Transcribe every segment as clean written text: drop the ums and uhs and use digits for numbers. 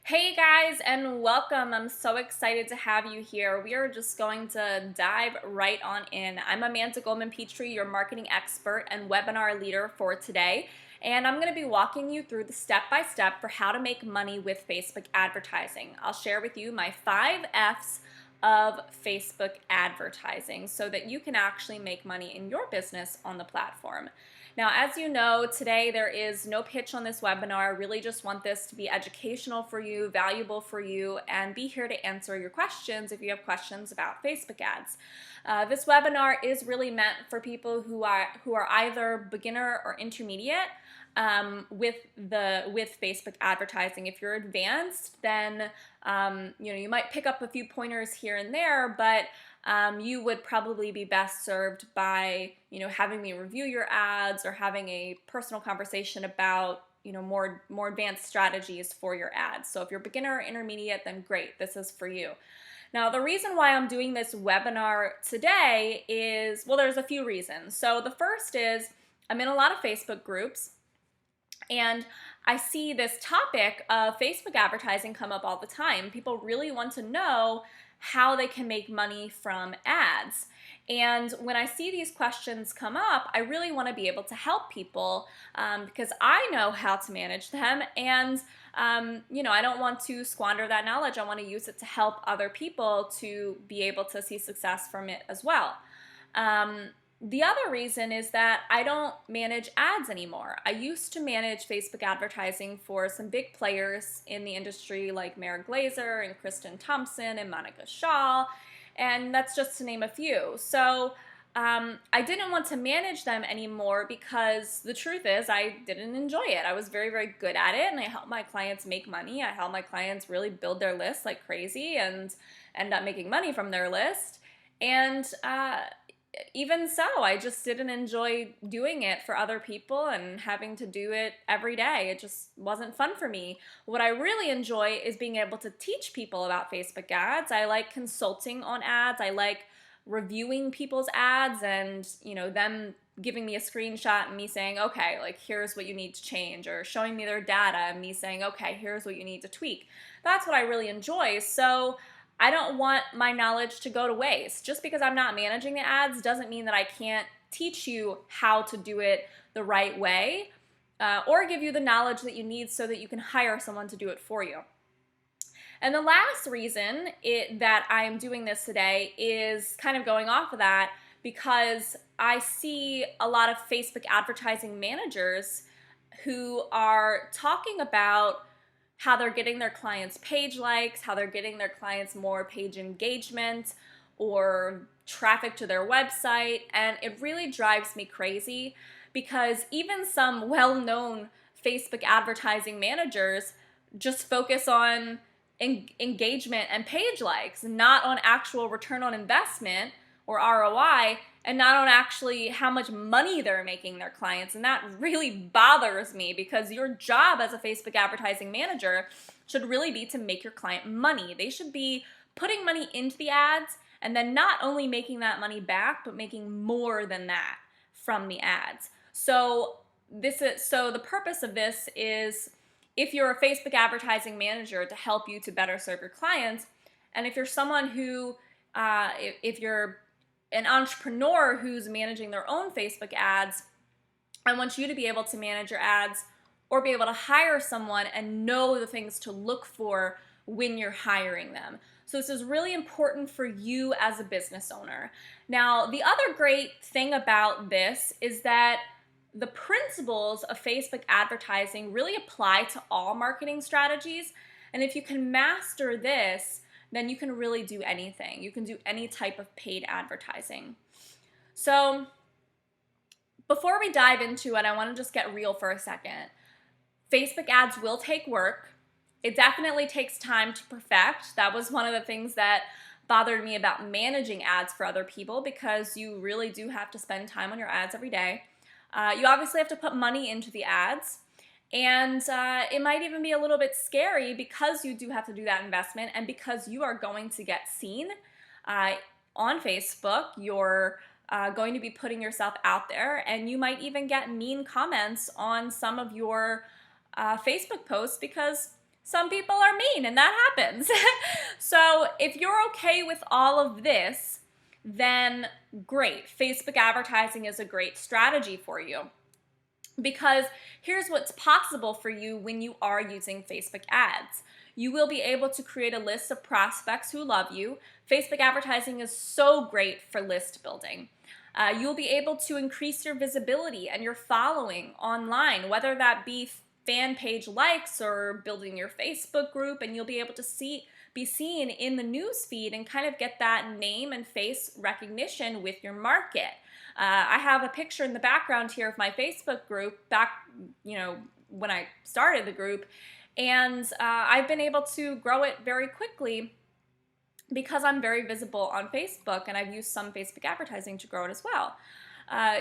Hey guys, and welcome. I'm so excited to have you here. We are just going to dive right on in. I'm Amanda Goldman-Petree, your marketing expert and webinar leader for today, and I'm going to be walking you through the step-by-step for how to make money with Facebook advertising. I'll share with you my 5 F's of Facebook advertising so that you can actually make money in your business on the platform. Now, as you know, today there is no pitch on this webinar. I really just want this to be educational for you, valuable for you, and be here to answer your questions if you have questions about Facebook ads. This webinar is really meant for people who are either beginner or intermediate with Facebook advertising. If you're advanced, then you might pick up a few pointers here and there, but you would probably be best served by having me review your ads or having a personal conversation about more advanced strategies for your ads. So if you're beginner or intermediate, then great, this is for you. Now, the reason why I'm doing this webinar today is, well, there's a few reasons. So the first is I'm in a lot of Facebook groups, and I see this topic of Facebook advertising come up all the time. People really want to know how they can make money from ads. And when I see these questions come up, I really want to be able to help people because I know how to manage them, and I don't want to squander that knowledge. I want to use it to help other people to be able to see success from it as well. The other reason is that I don't manage ads anymore. I used to manage Facebook advertising for some big players in the industry like Mara Glazer and Kristen Thompson and Monica Shaw, and that's just to name a few. So I didn't want to manage them anymore because the truth is I didn't enjoy it. I was very, very good at it, and I helped my clients make money. I helped my clients really build their lists like crazy and end up making money from their list. And even so, I just didn't enjoy doing it for other people and having to do it every day. It just wasn't fun for me. What I really enjoy is being able to teach people about Facebook ads. I like consulting on ads. I like reviewing people's ads and, them giving me a screenshot and me saying, okay, like here's what you need to change, or showing me their data and me saying, okay, here's what you need to tweak. That's what I really enjoy. So I don't want my knowledge to go to waste. Just because I'm not managing the ads doesn't mean that I can't teach you how to do it the right way or give you the knowledge that you need so that you can hire someone to do it for you. And the last reason that I'm doing this today is kind of going off of that because I see a lot of Facebook advertising managers who are talking about how they're getting their clients page likes, how they're getting their clients more page engagement or traffic to their website, and it really drives me crazy because even some well-known Facebook advertising managers just focus on engagement and page likes, not on actual return on investment or ROI, and not on actually how much money they're making their clients. And that really bothers me because your job as a Facebook advertising manager should really be to make your client money. They should be putting money into the ads and then not only making that money back, but making more than that from the ads. So the purpose of this is, if you're a Facebook advertising manager, to help you to better serve your clients, and if you're someone who, if you're an entrepreneur who's managing their own Facebook ads, I want you to be able to manage your ads or be able to hire someone and know the things to look for when you're hiring them. So this is really important for you as a business owner. Now, the other great thing about this is that the principles of Facebook advertising really apply to all marketing strategies. And if you can master this, then you can really do anything. You can do any type of paid advertising. So before we dive into it, I want to just get real for a second. Facebook ads will take work. It definitely takes time to perfect. That was one of the things that bothered me about managing ads for other people, because you really do have to spend time on your ads every day. You obviously have to put money into the ads. And it might even be a little bit scary because you do have to do that investment, and because you are going to get seen on Facebook. You're going to be putting yourself out there, and you might even get mean comments on some of your Facebook posts because Some people are mean, and that happens. So if you're okay with all of this, then great. Facebook advertising is a great strategy for you. Because here's what's possible for you when you are using Facebook ads. You will be able to create a list of prospects who love you. Facebook advertising is so great for list building. You'll be able to increase your visibility and your following online, whether that be fan page likes or building your Facebook group, and you'll be able to be seen in the news feed and kind of get that name and face recognition with your market. I have a picture in the background here of my Facebook group back, when I started the group, and I've been able to grow it very quickly because I'm very visible on Facebook, and I've used some Facebook advertising to grow it as well.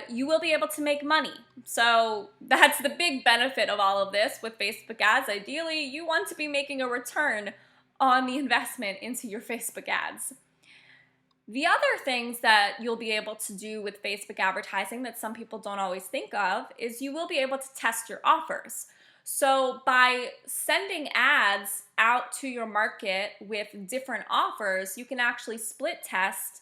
You will be able to make money. So that's the big benefit of all of this with Facebook ads. Ideally, you want to be making a return on the investment into your Facebook ads. The other things that you'll be able to do with Facebook advertising that some people don't always think of is you will be able to test your offers. So by sending ads out to your market with different offers, you can actually split test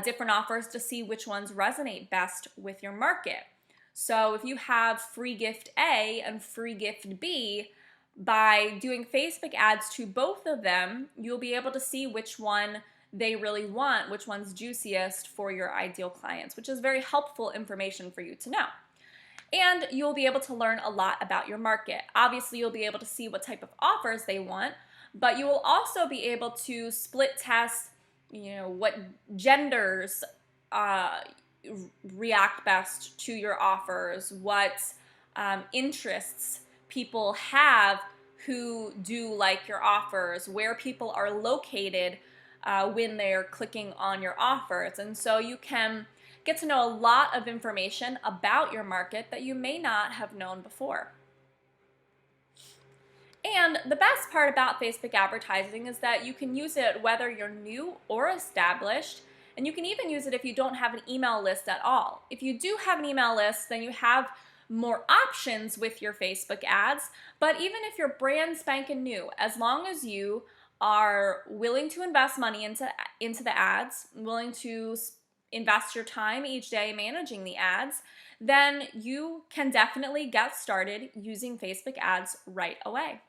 different offers to see which ones resonate best with your market. So if you have free gift A and free gift B, by doing Facebook ads to both of them, you'll be able to see which one they really want, which one's juiciest for your ideal clients, which is very helpful information for you to know. And you'll be able to learn a lot about your market. Obviously, you'll be able to see what type of offers they want, but you will also be able to split test, what genders react best to your offers, what interests people have who do like your offers, where people are located when they're clicking on your offers. And so you can get to know a lot of information about your market that you may not have known before. And the best part about Facebook advertising is that you can use it whether you're new or established, and you can even use it if you don't have an email list at all. If you do have an email list, then you have more options with your Facebook ads, but even if you're brand spanking new, as long as you are willing to invest money into the ads, willing to invest your time each day managing the ads, then you can definitely get started using Facebook ads right away.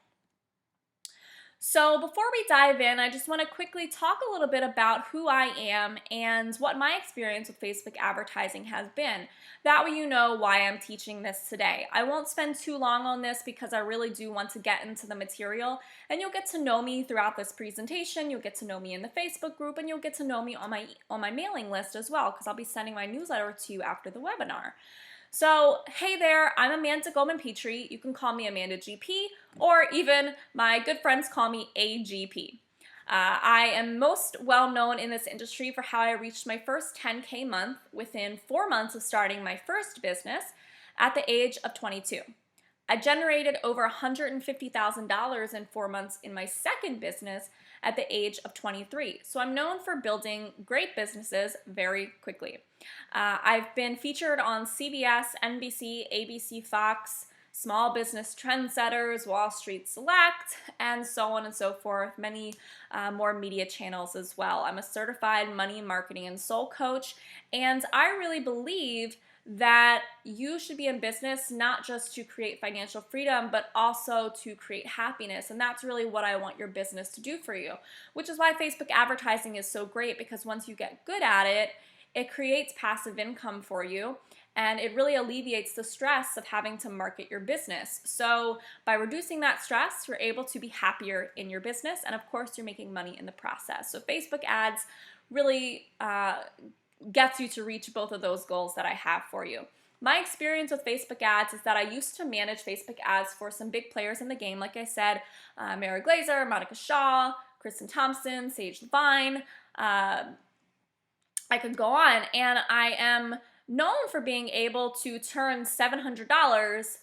So before we dive in, I just want to quickly talk a little bit about who I am and what my experience with Facebook advertising has been. That way you know why I'm teaching this today. I won't spend too long on this because I really do want to get into the material, and you'll get to know me throughout this presentation. You'll get to know me in the Facebook group, and you'll get to know me on my mailing list as well, because I'll be sending my newsletter to you after the webinar. So, hey there, I'm Amanda Goldman-Petrie. You can call me Amanda GP, or even my good friends call me AGP. I am most well known in this industry for how I reached my first 10K month within 4 months of starting my first business at the age of 22. I generated over $150,000 in 4 months in my second business at the age of 23. So I'm known for building great businesses very quickly. I've been featured on CBS, NBC, ABC, Fox, Small Business Trendsetters, Wall Street Select, and so on and so forth, many more media channels as well. I'm a certified money, marketing, and soul coach, and I really believe that you should be in business not just to create financial freedom, but also to create happiness. And that's really what I want your business to do for you, which is why Facebook advertising is so great, because once you get good at it, it creates passive income for you, and it really alleviates the stress of having to market your business. So by reducing that stress, you're able to be happier in your business, and of course, you're making money in the process. So Facebook ads really gets you to reach both of those goals that I have for you. My experience with Facebook ads is that I used to manage Facebook ads for some big players in the game. Like I said, Mary Glazer, Monica Shaw, Kristen Thompson, Sage Levine. I could go on, and I am known for being able to turn $700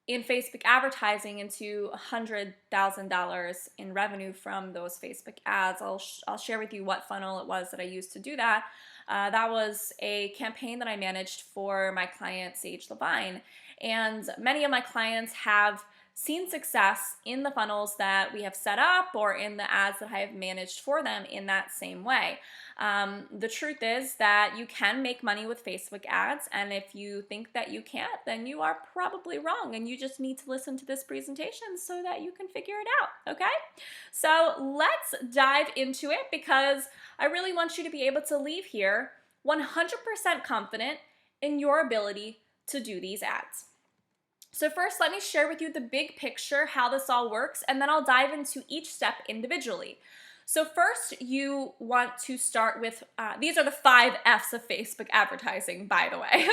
in Facebook advertising into $100,000 in revenue from those Facebook ads. I'll share with you what funnel it was that I used to do that. That was a campaign that I managed for my client, Sage Levine. And many of my clients have seen success in the funnels that we have set up or in the ads that I have managed for them in that same way. The truth is that you can make money with Facebook ads, and if you think that you can't, then you are probably wrong, and you just need to listen to this presentation so that you can figure it out, okay? So let's dive into it, because I really want you to be able to leave here 100% confident in your ability to do these ads. So first, let me share with you the big picture, how this all works, and then I'll dive into each step individually. So first, you want to start with, these are the 5 F's of Facebook advertising, by the way.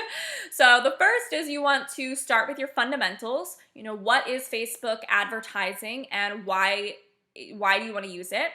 So the first is you want to start with your fundamentals. You know, what is Facebook advertising and why do you want to use it?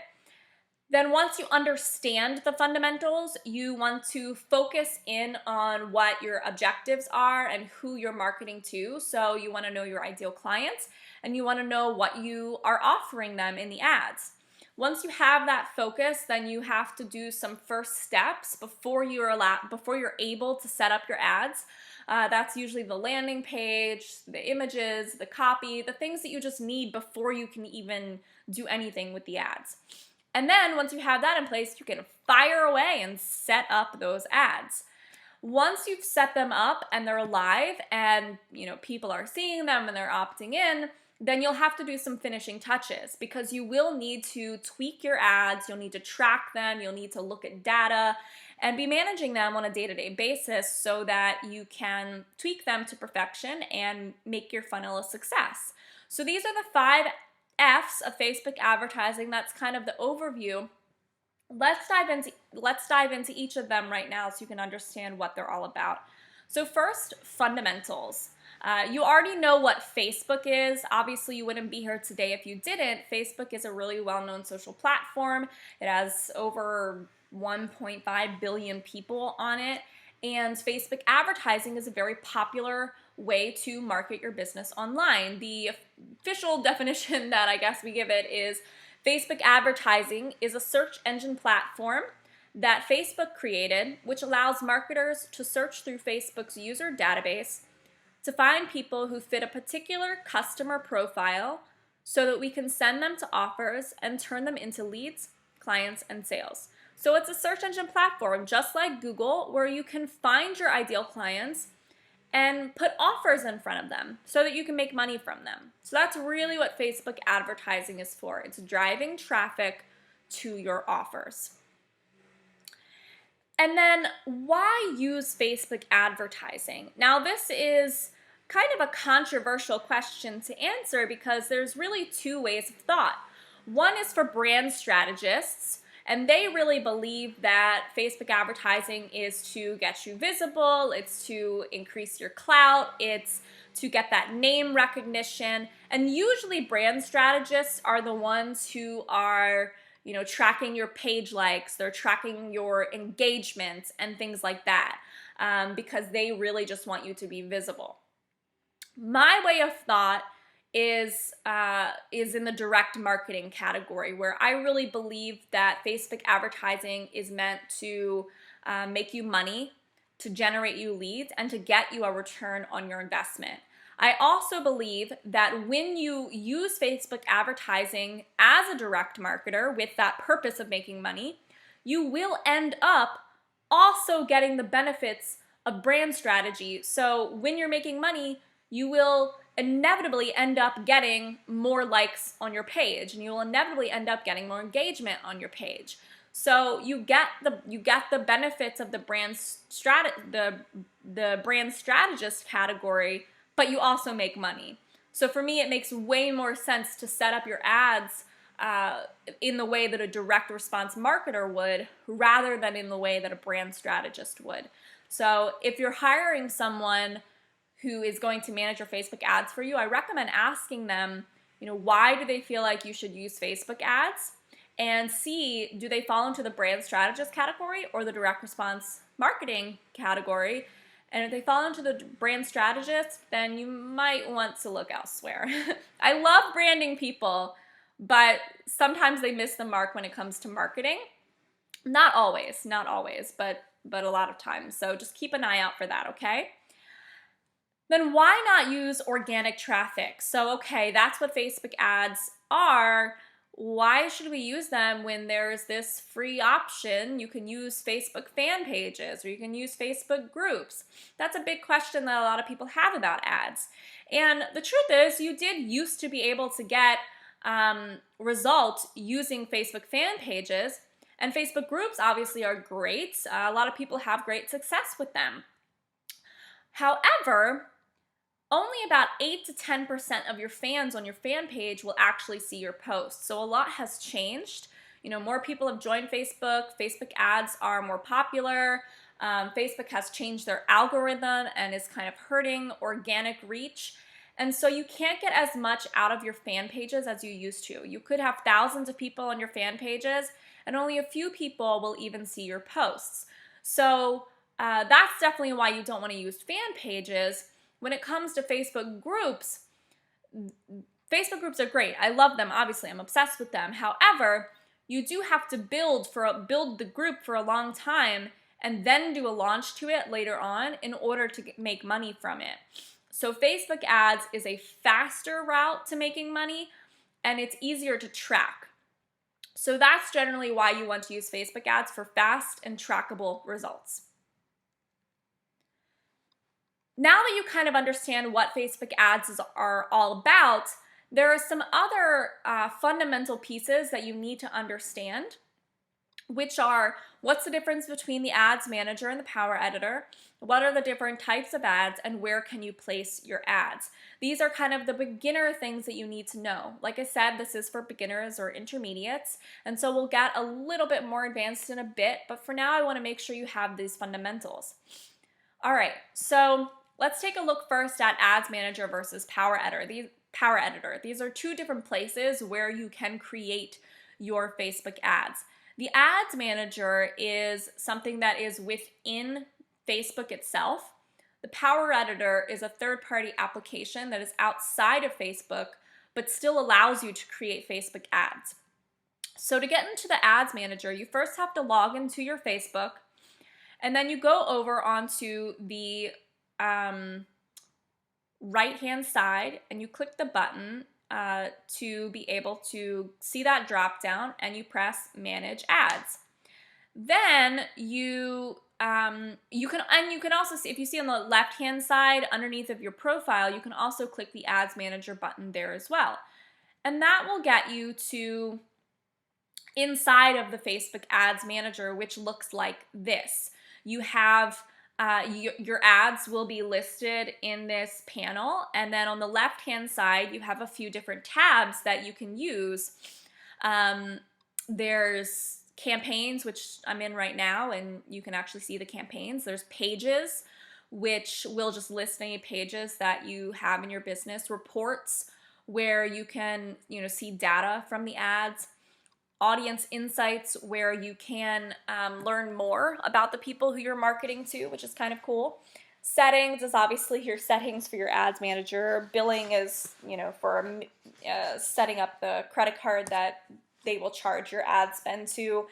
Then once you understand the fundamentals, you want to focus in on what your objectives are and who you're marketing to. So you want to know your ideal clients, and you want to know what you are offering them in the ads. Once you have that focus, then you have to do some first steps before you're able to set up your ads. That's usually the landing page, the images, the copy, the things that you just need before you can even do anything with the ads. And then once you have that in place, you can fire away and set up those ads. Once you've set them up and they're live and people are seeing them and they're opting in, then you'll have to do some finishing touches, because you will need to tweak your ads, you'll need to track them, you'll need to look at data and be managing them on a day-to-day basis so that you can tweak them to perfection and make your funnel a success. So these are the 5 F's of Facebook advertising. That's kind of the overview. Let's dive into each of them right now so you can understand what they're all about. So first, fundamentals. You already know what Facebook is. Obviously, you wouldn't be here today if you didn't. Facebook is a really well-known social platform. It has over 1.5 billion people on it, and Facebook advertising is a very popular way to market your business online. The official definition that I guess we give it is Facebook advertising is a search engine platform that Facebook created, which allows marketers to search through Facebook's user database to find people who fit a particular customer profile so that we can send them to offers and turn them into leads, clients, and sales. So it's a search engine platform, just like Google, where you can find your ideal clients and put offers in front of them so that you can make money from them. So that's really what Facebook advertising is for. It's driving traffic to your offers. And then why use Facebook advertising? Now this is kind of a controversial question to answer, because there's really 2 ways of thought. One is for brand strategists, and they really believe that Facebook advertising is to get you visible, it's to increase your clout, it's to get that name recognition. And usually brand strategists are the ones who are, tracking your page likes, they're tracking your engagement and things like that, because they really just want you to be visible. My way of thought is in the direct marketing category, where I really believe that Facebook advertising is meant to make you money, to generate you leads, and to get you a return on your investment. I also believe that when you use Facebook advertising as a direct marketer with that purpose of making money, you will end up also getting the benefits of brand strategy. So when you're making money, you will inevitably end up getting more likes on your page, and you will inevitably end up getting more engagement on your page. So you get the benefits of the brand strategist category, but you also make money. So for me, it makes way more sense to set up your ads in the way that a direct response marketer would, rather than in the way that a brand strategist would. So if you're hiring someone who is going to manage your Facebook ads for you, I recommend asking them, why do they feel like you should use Facebook ads? And see, do they fall into the brand strategist category or the direct response marketing category? And if they fall into the brand strategist, then you might want to look elsewhere. I love branding people, but sometimes they miss the mark when it comes to marketing. Not always, but a lot of times. So just keep an eye out for that, okay? then why not use organic traffic? So, okay, that's what Facebook ads are. Why should we use them when there's this free option? You can use Facebook fan pages or you can use Facebook groups. That's a big question that a lot of people have about ads. And the truth is, you did used to be able to get results using Facebook fan pages, and Facebook groups obviously are great. A lot of people have great success with them. However, only about 8 to 10% of your fans on your fan page will actually see your posts. So a lot has changed. More people have joined Facebook. Facebook ads are more popular. Facebook has changed their algorithm and is kind of hurting organic reach. And so you can't get as much out of your fan pages as you used to. You could have thousands of people on your fan pages, and only a few people will even see your posts. So that's definitely why you don't want to use fan pages. When it comes to Facebook groups are great. I love them, obviously. I'm obsessed with them. However, you do have to build the group for a long time and then do a launch to it later on in order to make money from it. So Facebook ads is a faster route to making money, and it's easier to track. So that's generally why you want to use Facebook ads, for fast and trackable results. Now that you kind of understand what Facebook ads are all about, there are some other fundamental pieces that you need to understand, which are: what's the difference between the ads manager and the power editor? What are the different types of ads, and where can you place your ads? These are kind of the beginner things that you need to know. Like I said, this is for beginners or intermediates, and so we'll get a little bit more advanced in a bit, but for now I want to make sure you have these fundamentals. All right, so let's take a look first at Ads Manager versus Power Editor. These are two different places where you can create your Facebook ads. The Ads Manager is something that is within Facebook itself. The Power Editor is a third-party application that is outside of Facebook, but still allows you to create Facebook ads. So to get into the Ads Manager, you first have to log into your Facebook, and then you go over onto the right-hand side, and you click the button to be able to see that drop down, and you press Manage Ads. Then you can also see, if you see on the left-hand side underneath of your profile, you can also click the Ads Manager button there as well, and that will get you to inside of the Facebook Ads Manager, which looks like this. You have your ads will be listed in this panel, and then on the left-hand side, you have a few different tabs that you can use. There's campaigns, which I'm in right now, and you can actually see the campaigns. There's pages, which will just list any pages that you have in your business. Reports, where you can see data from the ads. Audience insights, where you can learn more about the people who you're marketing to, which is kind of cool. Settings is obviously your settings for your ads manager. Billing is, for setting up the credit card that they will charge your ad spend to.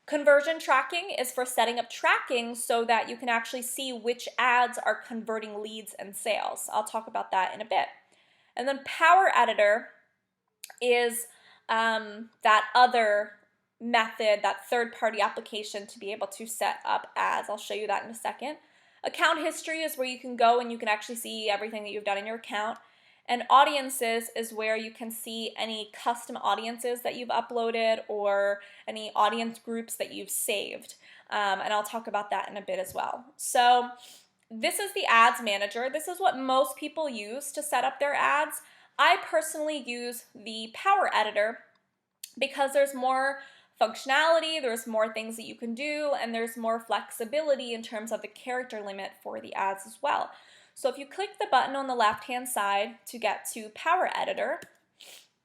Conversion tracking is for setting up tracking so that you can actually see which ads are converting leads and sales. I'll talk about that in a bit. And then Power Editor is that other method, that third-party application to be able to set up ads. I'll show you that in a second. Account history is where you can go and you can actually see everything that you've done in your account. And audiences is where you can see any custom audiences that you've uploaded or any audience groups that you've saved. And I'll talk about that in a bit as well. So this is the Ads Manager. This is what most people use to set up their ads. I personally use the Power Editor because there's more functionality, there's more things that you can do, and there's more flexibility in terms of the character limit for the ads as well. So if you click the button on the left-hand side to get to Power Editor,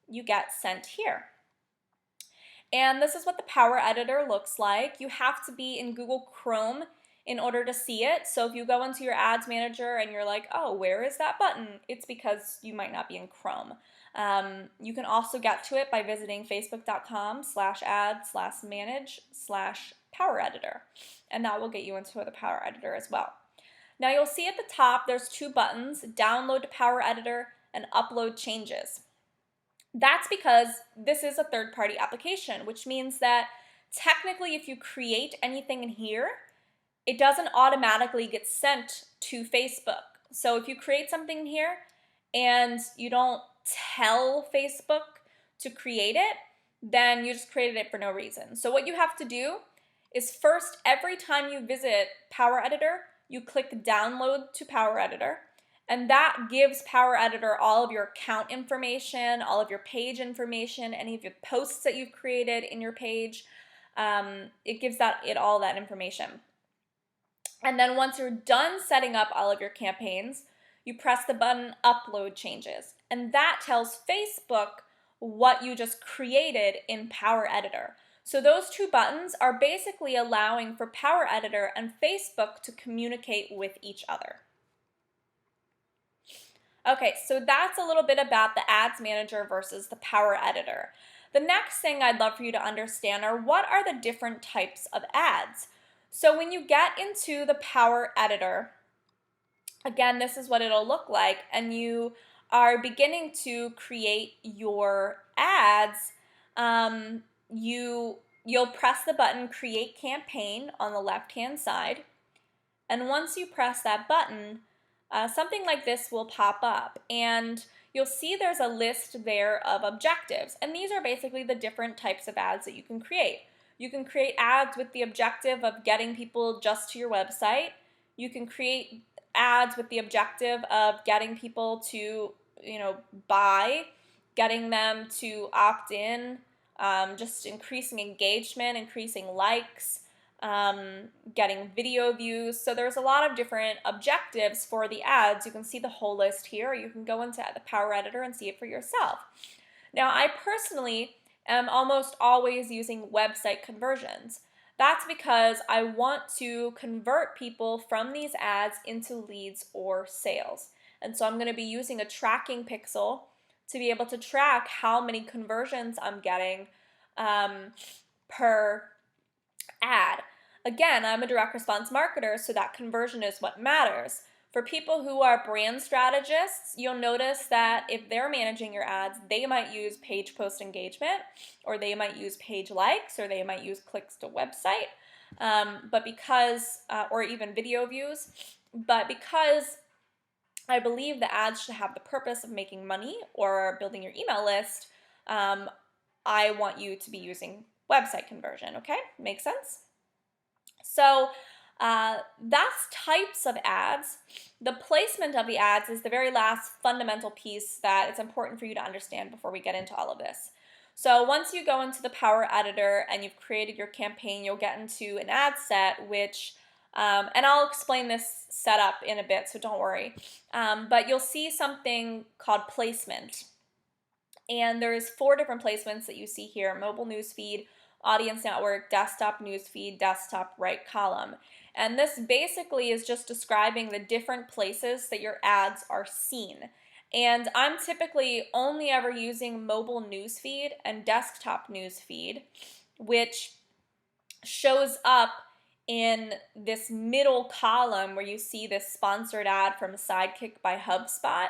you get sent here. And this is what the Power Editor looks like. You have to be in Google Chrome in order to see it. So if you go into your Ads Manager and you're like, oh, where is that button? It's because you might not be in Chrome. You can also get to it by visiting facebook.com/ads/manage/Power Editor. And that will get you into the Power Editor as well. Now you'll see at the top there's two buttons, download to Power Editor and upload changes. That's because this is a third-party application, which means that technically if you create anything in here, it doesn't automatically get sent to Facebook. So if you create something here and you don't tell Facebook to create it, then you just created it for no reason. So what you have to do is first, every time you visit Power Editor, you click download to Power Editor, and that gives Power Editor all of your account information, all of your page information, any of your posts that you've created in your page. It gives it all that information. And then once you're done setting up all of your campaigns, you press the button Upload Changes. And that tells Facebook what you just created in Power Editor. So those two buttons are basically allowing for Power Editor and Facebook to communicate with each other. Okay, so that's a little bit about the Ads Manager versus the Power Editor. The next thing I'd love for you to understand are what are the different types of ads. So when you get into the Power Editor, again, this is what it'll look like, and you are beginning to create your ads. You'll press the button Create Campaign on the left-hand side, and once you press that button, something like this will pop up, and you'll see there's a list there of objectives, and these are basically the different types of ads that you can create. You can create ads with the objective of getting people just to your website. You can create ads with the objective of getting people to, buy, getting them to opt in, just increasing engagement, increasing likes, getting video views. So there's a lot of different objectives for the ads. You can see the whole list here. You can go into the Power Editor and see it for yourself. Now, I personally am almost always using website conversions. That's because I want to convert people from these ads into leads or sales. And so I'm going to be using a tracking pixel to be able to track how many conversions I'm getting per ad. Again, I'm a direct response marketer, so that conversion is what matters. For people who are brand strategists, you'll notice that if they're managing your ads, they might use page post engagement, or they might use page likes, or they might use clicks to website, or even video views. But because I believe the ads should have the purpose of making money or building your email list, I want you to be using website conversion, okay? Makes sense? So that's types of ads. The placement of the ads is the very last fundamental piece that it's important for you to understand before we get into all of this. So once you go into the Power Editor and you've created your campaign, you'll get into an ad set, which, and I'll explain this setup in a bit, so don't worry. But you'll see something called placement. And there's 4 different placements that you see here: mobile newsfeed, audience network, desktop newsfeed, desktop right column. And this basically is just describing the different places that your ads are seen. And I'm typically only ever using mobile newsfeed and desktop newsfeed, which shows up in this middle column where you see this sponsored ad from Sidekick by HubSpot.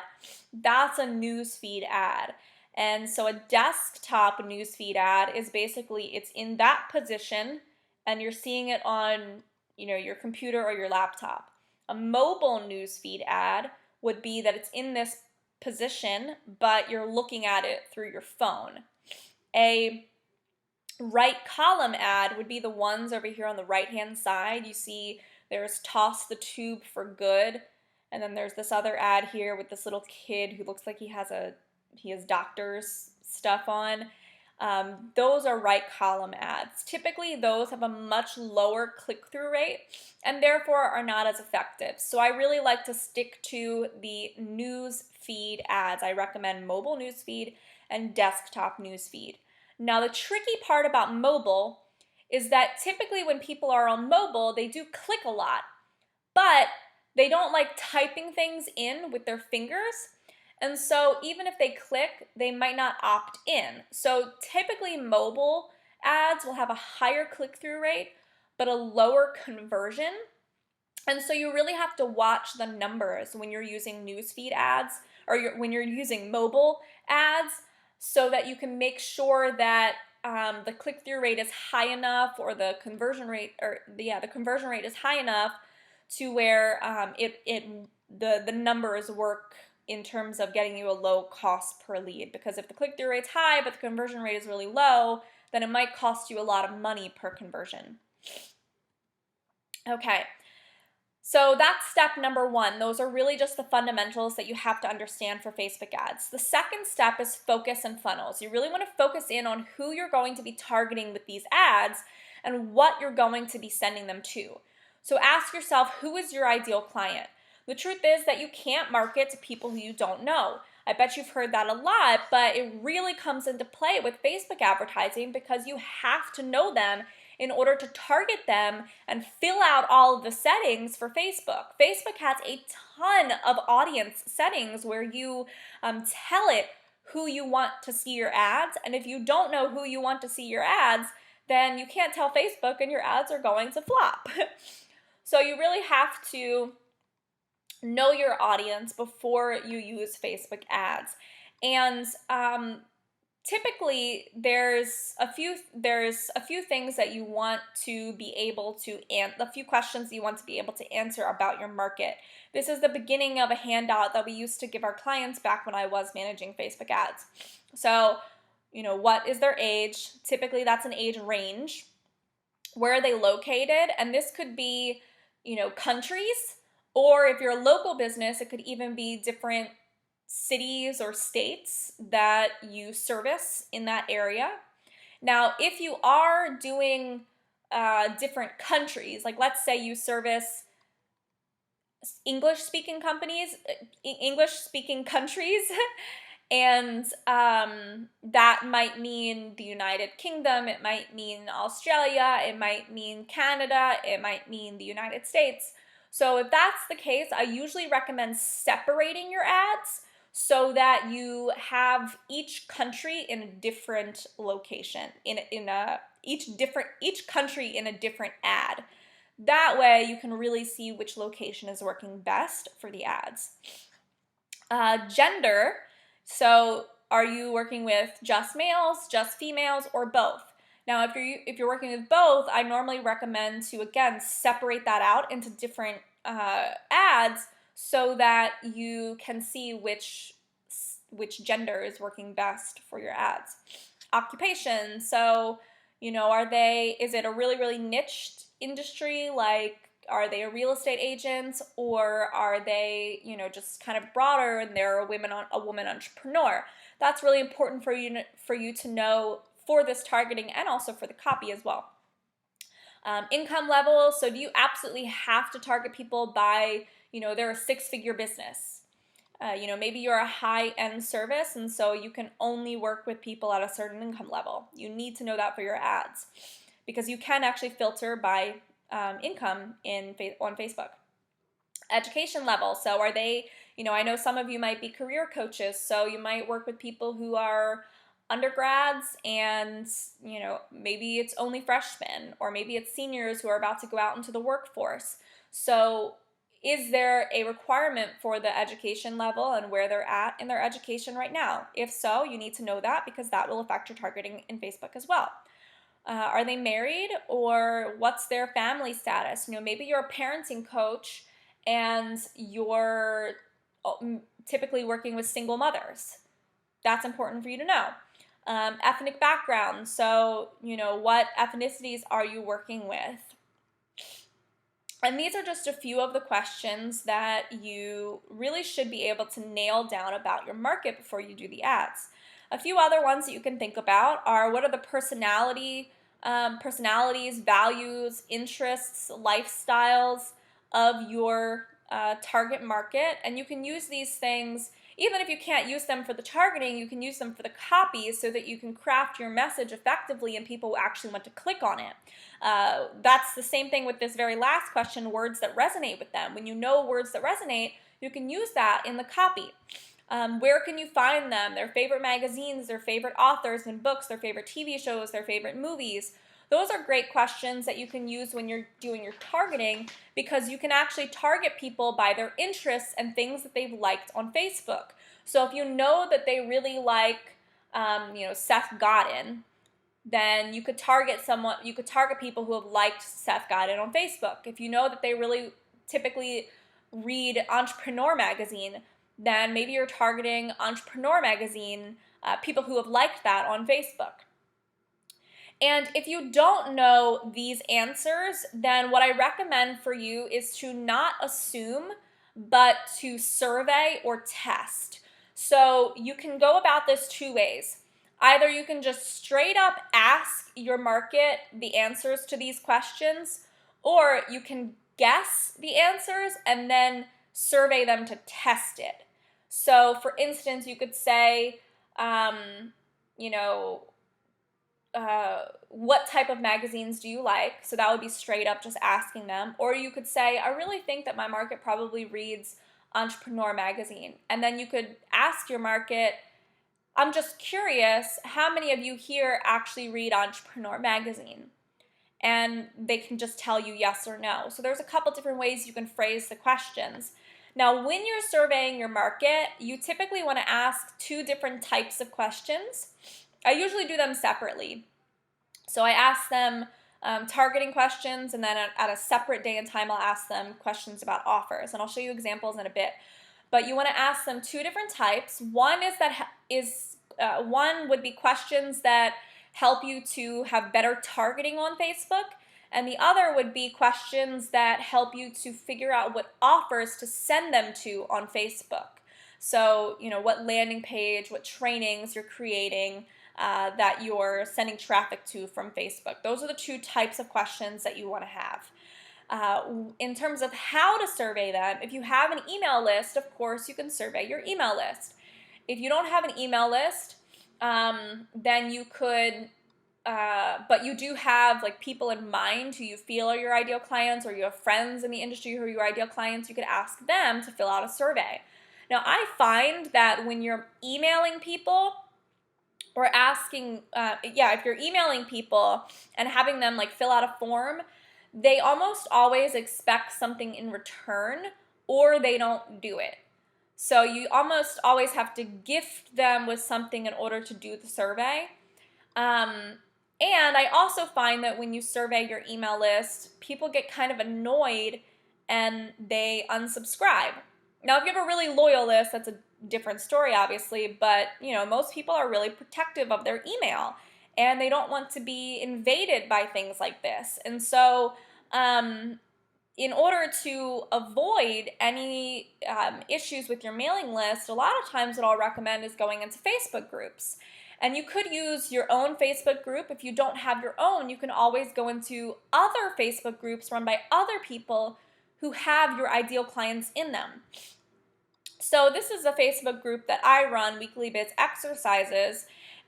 That's a newsfeed ad. And so a desktop newsfeed ad is basically, it's in that position and you're seeing it on, your computer or your laptop. A mobile newsfeed ad would be that it's in this position, but you're looking at it through your phone. A right column ad would be the ones over here on the right-hand side. You see there's Toss the Tube for Good, and then there's this other ad here with this little kid who looks like he has doctor's stuff on. Those are right column ads. Typically, those have a much lower click-through rate and therefore are not as effective. So I really like to stick to the news feed ads. I recommend mobile news feed and desktop news feed. Now, the tricky part about mobile is that typically when people are on mobile, they do click a lot, but they don't like typing things in with their fingers. And so even if they click, they might not opt in. So typically mobile ads will have a higher click-through rate, but a lower conversion. And so you really have to watch the numbers when you're using newsfeed ads or when you're using mobile ads, so that you can make sure that the click-through rate is high enough, or the conversion rate, the conversion rate is high enough to where the numbers work in terms of getting you a low cost per lead. Because if the click-through rate's high but the conversion rate is really low, then it might cost you a lot of money per conversion. Okay. So that's step number one. Those are really just the fundamentals that you have to understand for Facebook ads. The second step is focus and funnels. You really want to focus in on who you're going to be targeting with these ads and what you're going to be sending them to. So ask yourself, who is your ideal client? The truth is that you can't market to people who you don't know. I bet you've heard that a lot, but it really comes into play with Facebook advertising, because you have to know them in order to target them and fill out all of the settings for Facebook. Facebook has a ton of audience settings where you tell it who you want to see your ads, and if you don't know who you want to see your ads, then you can't tell Facebook and your ads are going to flop. So you really have to know your audience before you use Facebook ads. And typically there's a few things that you want to be able to a few questions you want to be able to answer about your market. This is the beginning of a handout that we used to give our clients back when I was managing Facebook ads. So, what is their age? Typically that's an age range. Where are they located? And this could be, countries, or if you're a local business, it could even be different cities or states that you service in that area. Now, if you are doing different countries, like let's say you service English-speaking countries, and that might mean the United Kingdom, it might mean Australia, it might mean Canada, it might mean the United States. So if that's the case, I usually recommend separating your ads so that you have each country in a different location, each country in a different ad. That way you can really see which location is working best for the ads. Gender. So are you working with just males, just females, or both? Now, if you're working with both, I normally recommend to, again, separate that out into different ads so that you can see which gender is working best for your ads. Occupation. So, is it a really, really niched industry? Like, are they a real estate agent, or are they, just kind of broader and they're a woman entrepreneur? That's really important for you to know for this targeting and also for the copy as well. Income level. So do you absolutely have to target people by, they're a six-figure business? Maybe you're a high-end service, and so you can only work with people at a certain income level. You need to know that for your ads, because you can actually filter by income on Facebook. Education level. So are they, I know some of you might be career coaches, so you might work with people who are undergrads and, maybe it's only freshmen, or maybe it's seniors who are about to go out into the workforce. So is there a requirement for the education level and where they're at in their education right now? If so, you need to know that, because that will affect your targeting in Facebook as well. Are they married, or what's their family status? Maybe you're a parenting coach and you're typically working with single mothers. That's important for you to know. Ethnic background. So, what ethnicities are you working with? And these are just a few of the questions that you really should be able to nail down about your market before you do the ads. A few other ones that you can think about are, what are the personalities, values, interests, lifestyles of your target market? And you can use these things, even if you can't use them for the targeting, you can use them for the copy, so that you can craft your message effectively and people actually want to click on it. That's the same thing with this very last question, words that resonate with them. When you know words that resonate, you can use that in the copy. Where can you find them? Their favorite magazines, their favorite authors and books, their favorite TV shows, their favorite movies. Those are great questions that you can use when you're doing your targeting, because you can actually target people by their interests and things that they've liked on Facebook. So if you know that they really like, Seth Godin, then you could target people who have liked Seth Godin on Facebook. If you know that they really typically read Entrepreneur Magazine, then maybe you're targeting Entrepreneur Magazine, people who have liked that on Facebook. And if you don't know these answers, then what I recommend for you is to not assume, but to survey or test. So you can go about this two ways. Either you can just straight up ask your market the answers to these questions, or you can guess the answers and then survey them to test it. So for instance, you could say, you know, what type of magazines do you like? So that would be straight up just asking them. Or you could say, I really think that my market probably reads Entrepreneur Magazine. And then you could ask your market, I'm just curious, how many of you here actually read Entrepreneur Magazine? And they can just tell you yes or no. So there's a couple different ways you can phrase the questions. Now, when you're surveying your market, you typically want to ask two different types of questions. I usually do them separately. So I ask them targeting questions, and then at a separate day and time, I'll ask them questions about offers. And I'll show you examples in a bit. But you want to ask them two different types. One would be questions that help you to have better targeting on Facebook. And the other would be questions that help you to figure out what offers to send them to on Facebook. So, what landing page, what trainings you're creating, that you're sending traffic to from Facebook. Those are the two types of questions that you want to have. In terms of how to survey them, if you have an email list, of course, you can survey your email list. If you don't have an email list, then you could, but you do have like people in mind who you feel are your ideal clients, or you have friends in the industry who are your ideal clients, you could ask them to fill out a survey. Now, I find that when you're emailing people, or asking, if you're emailing people and having them like fill out a form, they almost always expect something in return, or they don't do it. So you almost always have to gift them with something in order to do the survey. And I also find that when you survey your email list, people get kind of annoyed and they unsubscribe. Now, if you have a really loyal list, that's a different story, obviously, but most people are really protective of their email, and they don't want to be invaded by things like this. And so in order to avoid any issues with your mailing list, a lot of times what I'll recommend is going into Facebook groups. And you could use your own Facebook group. If you don't have your own, you can always go into other Facebook groups run by other people who have your ideal clients in them. So this is a Facebook group that I run, Weekly Biz Exercises,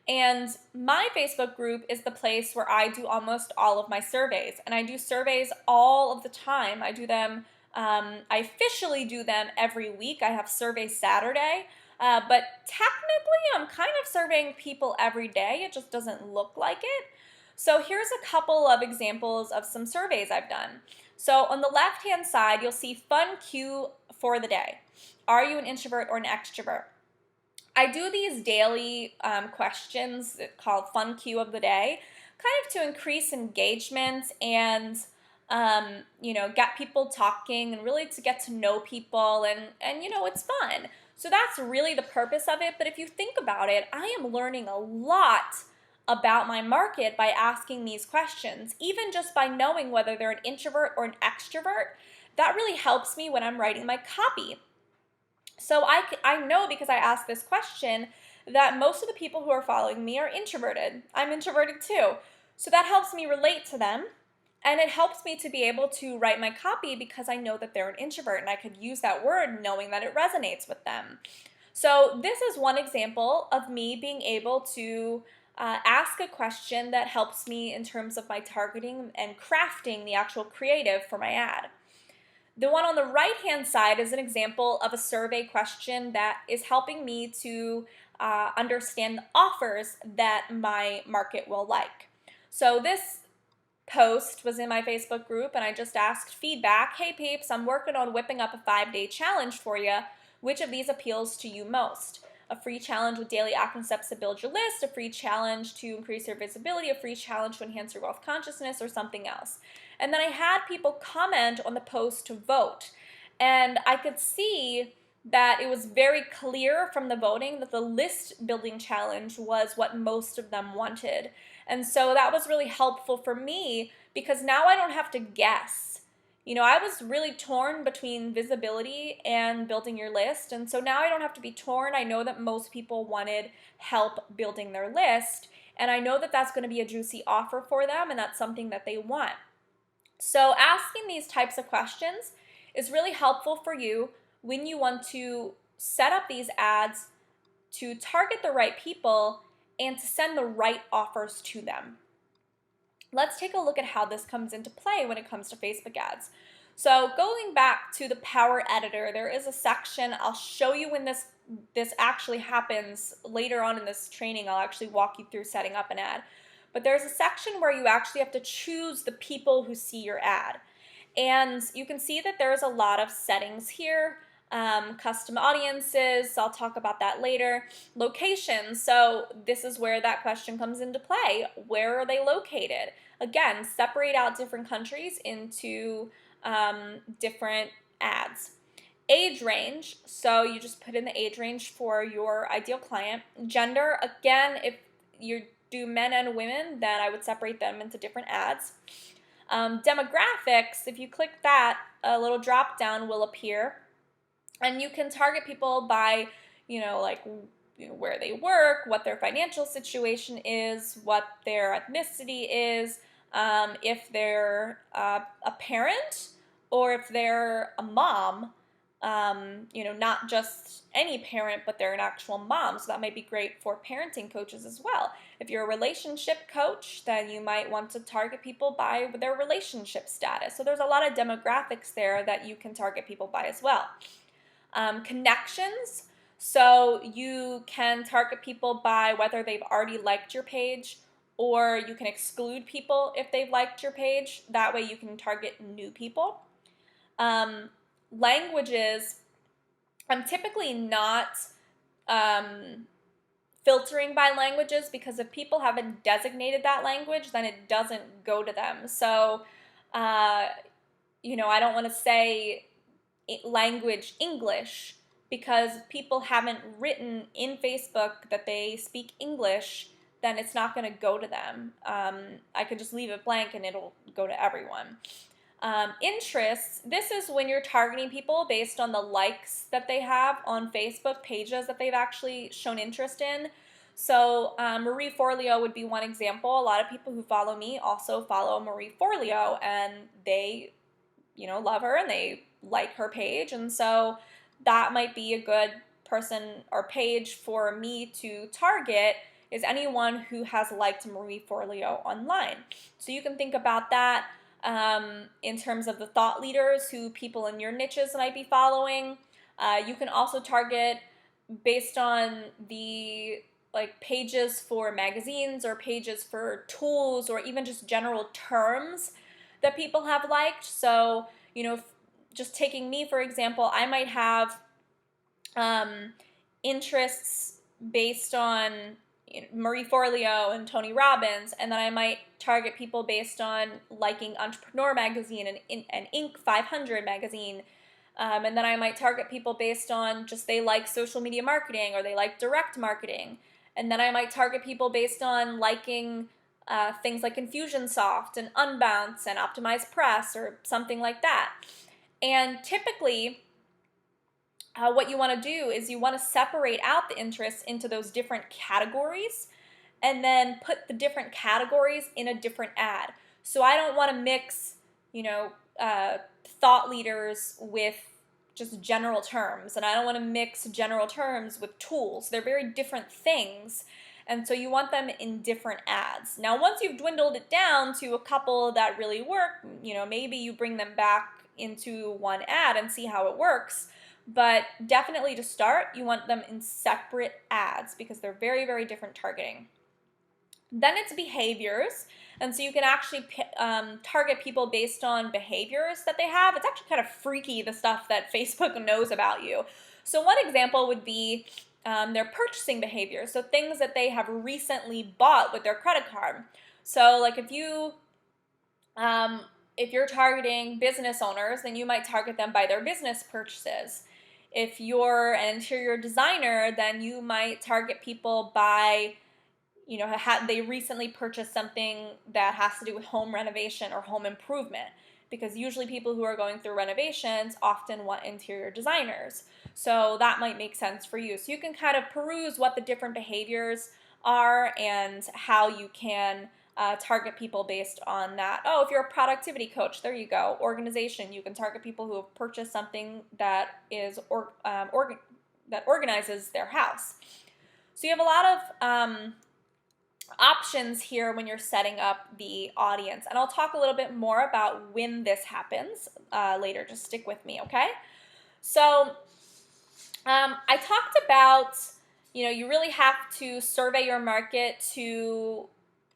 and my Facebook group is the place where I do almost all of my surveys. And I do surveys all of the time. I do them, I officially do them every week. I have Survey Saturday, but technically I'm kind of surveying people every day. It just doesn't look like it. So here's a couple of examples of some surveys I've done. So on the left-hand side, you'll see fun cue for the day. Are you an introvert or an extrovert? I do these daily questions called Fun Cue of the Day, kind of to increase engagement and, get people talking and really to get to know people, and it's fun. So that's really the purpose of it. But if you think about it, I am learning a lot about my market by asking these questions. Even just by knowing whether they're an introvert or an extrovert, that really helps me when I'm writing my copy. So I know, because I asked this question, that most of the people who are following me are introverted. I'm introverted too. So that helps me relate to them, and it helps me to be able to write my copy because I know that they're an introvert, and I could use that word knowing that it resonates with them. So this is one example of me being able to ask a question that helps me in terms of my targeting and crafting the actual creative for my ad. The one on the right-hand side is an example of a survey question that is helping me to understand the offers that my market will like. So this post was in my Facebook group, and I just asked feedback. Hey peeps, I'm working on whipping up a 5-day challenge for you. Which of these appeals to you most? A free challenge with daily action steps to build your list, a free challenge to increase your visibility, a free challenge to enhance your wealth consciousness, or something else. And then I had people comment on the post to vote. And I could see that it was very clear from the voting that the list building challenge was what most of them wanted. And so that was really helpful for me because now I don't have to guess. I was really torn between visibility and building your list. And so now I don't have to be torn. I know that most people wanted help building their list. And I know that that's going to be a juicy offer for them, and that's something that they want. So asking these types of questions is really helpful for you when you want to set up these ads to target the right people and to send the right offers to them. Let's take a look at how this comes into play when it comes to Facebook ads. So going back to the Power Editor, there is a section. I'll show you when this actually happens later on in this training. I'll actually walk you through setting up an ad. But there's a section where you actually have to choose the people who see your ad. And you can see that there's a lot of settings here. Custom audiences, I'll talk about that later. Locations, so this is where that question comes into play. Where are they located? Again, separate out different countries into different ads. Age range, so you just put in the age range for your ideal client. Gender, again, if you do men and women, then I would separate them into different ads. Demographics, if you click that, a little drop down will appear. And you can target people by, where they work, what their financial situation is, what their ethnicity is, if they're a parent or if they're a mom, not just any parent, but they're an actual mom. So that might be great for parenting coaches as well. If you're a relationship coach, then you might want to target people by their relationship status. So there's a lot of demographics there that you can target people by as well. Connections, so you can target people by whether they've already liked your page, or you can exclude people if they've liked your page. That way you can target new people. Languages, I'm typically not filtering by languages because if people haven't designated that language, then it doesn't go to them. So, I don't want to say language English because people haven't written in Facebook that they speak English, then it's not going to go to them. I could just leave it blank and it'll go to everyone. Interests, this is when you're targeting people based on the likes that they have on Facebook, pages that they've actually shown interest in. So Marie Forleo would be one example. A lot of people who follow me also follow Marie Forleo, and they love her and they like her page, and so that might be a good person or page for me to target, is anyone who has liked Marie Forleo online. So you can think about that in terms of the thought leaders who people in your niches might be following. You can also target based on the pages for magazines or pages for tools or even just general terms that people have liked. So just taking me, for example, I might have interests based on Marie Forleo and Tony Robbins, and then I might target people based on liking Entrepreneur Magazine and Inc. 500 magazine, and then I might target people based on just they like social media marketing or they like direct marketing, and then I might target people based on liking things like Infusionsoft and Unbounce and Optimized Press or something like that. And typically, what you want to do is you want to separate out the interests into those different categories and then put the different categories in a different ad. So I don't want to mix, thought leaders with just general terms, and I don't want to mix general terms with tools. They're very different things, and so you want them in different ads. Now, once you've dwindled it down to a couple that really work, maybe you bring them back into one ad and see how it works. But definitely to start, you want them in separate ads because they're very, very different targeting. Then it's behaviors. And so you can actually target people based on behaviors that they have. It's actually kind of freaky, the stuff that Facebook knows about you. So one example would be their purchasing behavior. So things that they have recently bought with their credit card. So like if you're targeting business owners, then you might target them by their business purchases. If you're an interior designer, then you might target people by, they recently purchased something that has to do with home renovation or home improvement, because usually people who are going through renovations often want interior designers. So that might make sense for you. So you can kind of peruse what the different behaviors are and how you can target people based on that. Oh, if you're a productivity coach, there you go. Organization, you can target people who have purchased something that is that organizes their house. So you have a lot of options here when you're setting up the audience. And I'll talk a little bit more about when this happens later. Just stick with me, okay? So I talked about, you really have to survey your market to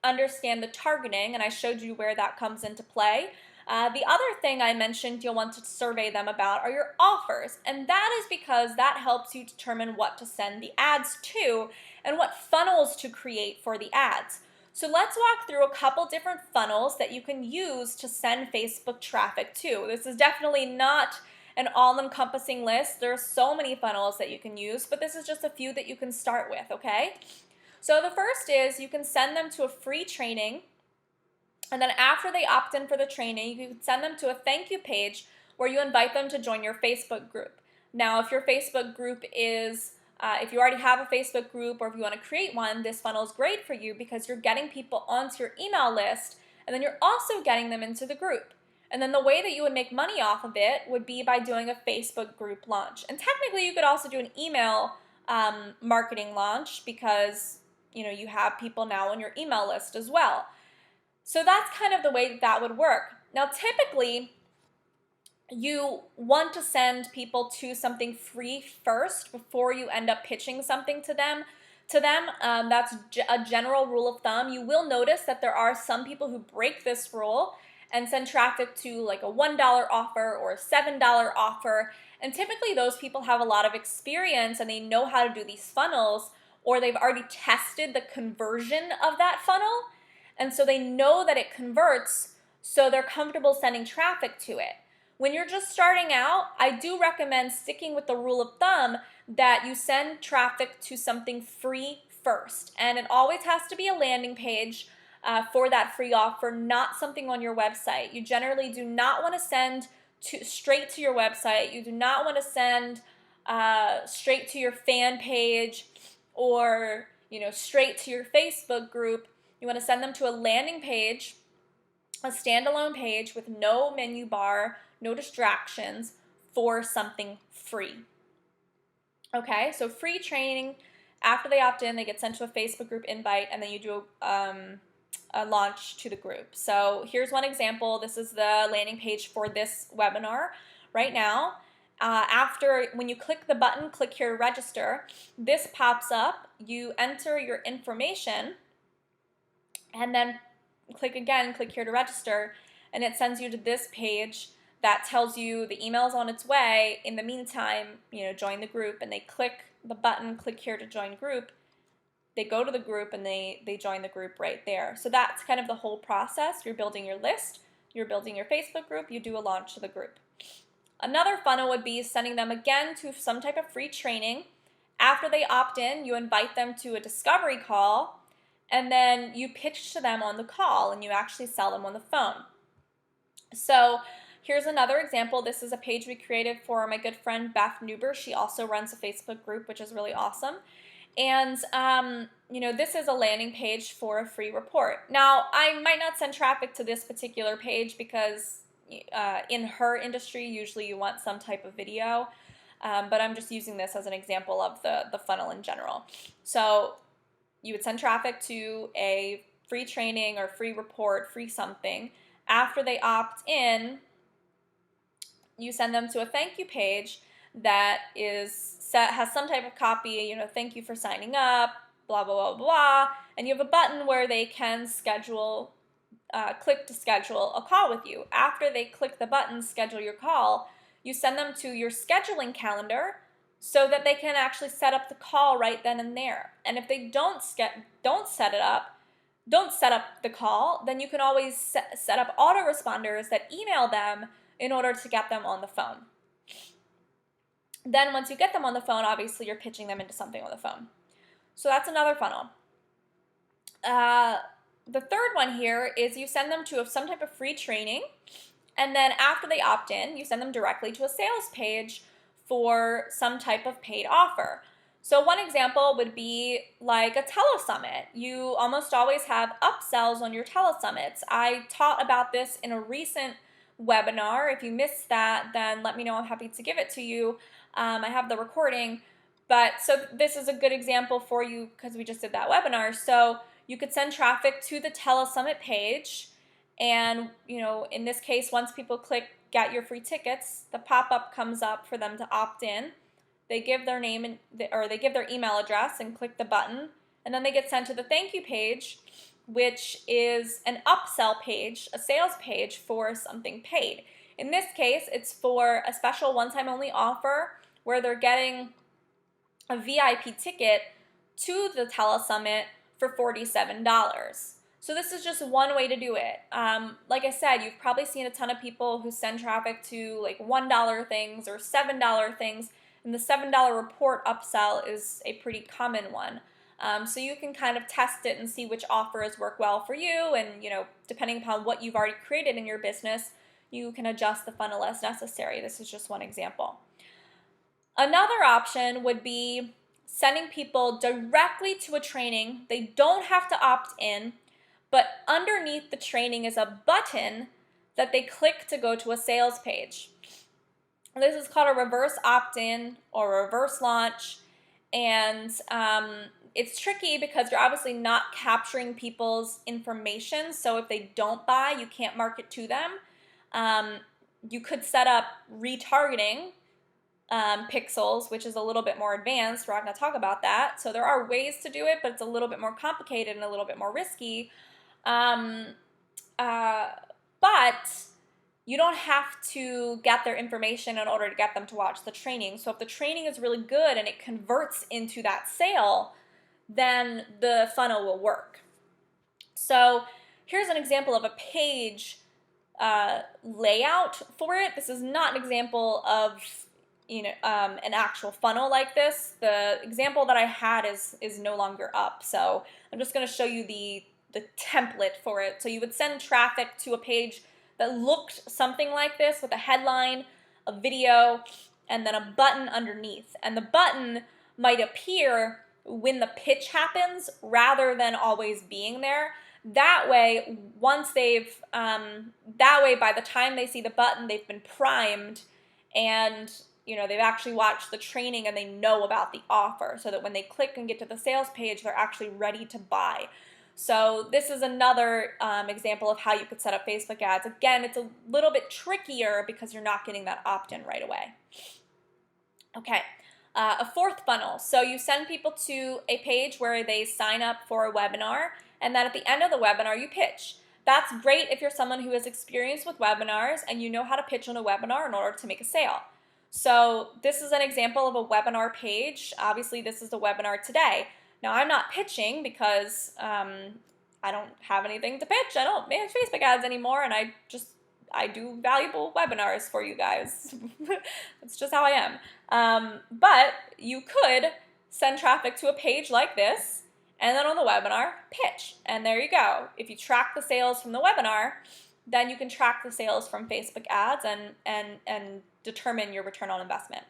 understand the targeting, and I showed you where that comes into play. The other thing I mentioned you'll want to survey them about are your offers, and that is because that helps you determine what to send the ads to and what funnels to create for the ads. So let's walk through a couple different funnels that you can use to send Facebook traffic to. This is definitely not an all-encompassing list. There are so many funnels that you can use, but this is just a few that you can start with, okay? So the first is you can send them to a free training, and then after they opt in for the training, you can send them to a thank you page where you invite them to join your Facebook group. Now, if your Facebook group is, if you already have a Facebook group or if you want to create one, this funnel is great for you because you're getting people onto your email list, and then you're also getting them into the group. And then the way that you would make money off of it would be by doing a Facebook group launch. And technically, you could also do an email marketing launch because you have people now on your email list as well. So that's kind of the way that would work. Now, typically, you want to send people to something free first before you end up pitching something to them. That's a general rule of thumb. You will notice that there are some people who break this rule and send traffic to like a $1 offer or a $7 offer. And typically those people have a lot of experience and they know how to do these funnels, or they've already tested the conversion of that funnel. And so they know that it converts, so they're comfortable sending traffic to it. When you're just starting out, I do recommend sticking with the rule of thumb that you send traffic to something free first. And it always has to be a landing page for that free offer, not something on your website. You generally do not want to send straight to your website. You do not want to send straight to your fan page or straight to your Facebook group. You want to send them to a landing page, a standalone page with no menu bar, no distractions, for something free. Okay, so free training. After they opt in, they get sent to a Facebook group invite, and then you do a launch to the group. So here's one example. This is the landing page for this webinar right now. When you click the button, click here to register, this pops up. You enter your information, and then click again, click here to register, and it sends you to this page that tells you the email's on its way. In the meantime, join the group, and they click the button, click here to join group. They go to the group and they join the group right there. So that's kind of the whole process. You're building your list, you're building your Facebook group, you do a launch to the group. Another funnel would be sending them again to some type of free training. After they opt in, you invite them to a discovery call, and then you pitch to them on the call and you actually sell them on the phone. So here's another example. This is a page we created for my good friend Beth Newber. She also runs a Facebook group, which is really awesome. And, this is a landing page for a free report. Now, I might not send traffic to this particular page because in her industry, usually you want some type of video, but I'm just using this as an example of the funnel in general. So you would send traffic to a free training or free report, free something. After they opt in, you send them to a thank you page that has some type of copy, thank you for signing up, blah, blah, blah, blah, and you have a button where they can schedule, click to schedule a call with you. After they click the button, schedule your call, you send them to your scheduling calendar so that they can actually set up the call right then and there. And if they don't set up the call, then you can always set up autoresponders that email them in order to get them on the phone. Then once you get them on the phone, obviously you're pitching them into something on the phone. So that's another funnel. The third one here is you send them to some type of free training, and then after they opt in, you send them directly to a sales page for some type of paid offer. So one example would be like a telesummit. You almost always have upsells on your telesummits. I taught about this in a recent webinar. If you missed that, then let me know. I'm happy to give it to you. I have the recording. But so this is a good example for you because we just did that webinar. So you could send traffic to the telesummit page, and in this case, once people click get your free tickets, the pop-up comes up for them to opt in. They give their name or they give their email address and click the button, and then they get sent to the thank you page, which is an upsell page, a sales page for something paid. In this case, it's for a special one-time only offer where they're getting a VIP ticket to the telesummit for $47. So this is just one way to do it. Like I said, you've probably seen a ton of people who send traffic to like $1 things or $7 things, and the $7 report upsell is a pretty common one. So you can kind of test it and see which offers work well for you, and depending upon what you've already created in your business, you can adjust the funnel as necessary. This is just one example. Another option would be sending people directly to a training. They don't have to opt in, but underneath the training is a button that they click to go to a sales page. This is called a reverse opt-in or a reverse launch, and it's tricky because you're obviously not capturing people's information, so if they don't buy, you can't market to them. You could set up retargeting pixels, which is a little bit more advanced. We're not going to talk about that. So there are ways to do it, but it's a little bit more complicated and a little bit more risky. But you don't have to get their information in order to get them to watch the training. So if the training is really good and it converts into that sale, then the funnel will work. So here's an example of a page layout for it. This is not an example of an actual funnel like this. The example that I had is no longer up. So I'm just going to show you the template for it. So you would send traffic to a page that looked something like this with a headline, a video, and then a button underneath. And the button might appear when the pitch happens rather than always being there. That way, by the time they see the button, they've been primed, and they've actually watched the training and they know about the offer, so that when they click and get to the sales page, they're actually ready to buy. So this is another example of how you could set up Facebook ads. Again, it's a little bit trickier because you're not getting that opt-in right away. Okay, a fourth funnel. So you send people to a page where they sign up for a webinar, and then at the end of the webinar, you pitch. That's great if you're someone who has experience with webinars and you know how to pitch on a webinar in order to make a sale. So this is an example of a webinar page. Obviously, this is the webinar today. Now, I'm not pitching because I don't have anything to pitch. I don't manage Facebook ads anymore, and I do valuable webinars for you guys. That's just how I am. But you could send traffic to a page like this, and then on the webinar, pitch. And there you go. If you track the sales from the webinar, then you can track the sales from Facebook ads and determine your return on investment.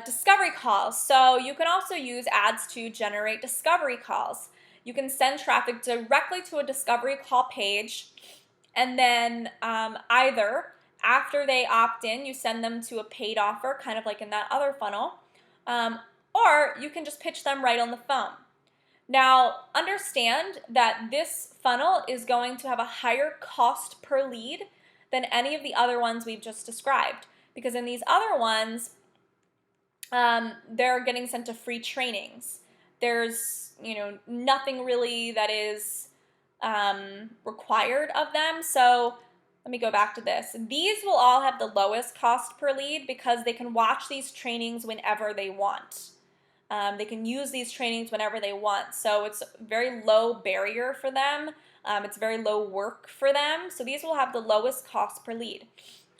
Discovery calls. So you can also use ads to generate discovery calls. You can send traffic directly to a discovery call page, and then either after they opt in, you send them to a paid offer, kind of like in that other funnel, or you can just pitch them right on the phone. Now, understand that this funnel is going to have a higher cost per lead than any of the other ones we've just described, because in these other ones, they're getting sent to free trainings. there's, nothing really that is required of them. So let me go back to this. These will all have the lowest cost per lead because they can watch these trainings whenever they want. They can use these trainings whenever they want. So it's very low barrier for them. It's very low work for them. So these will have the lowest cost per lead.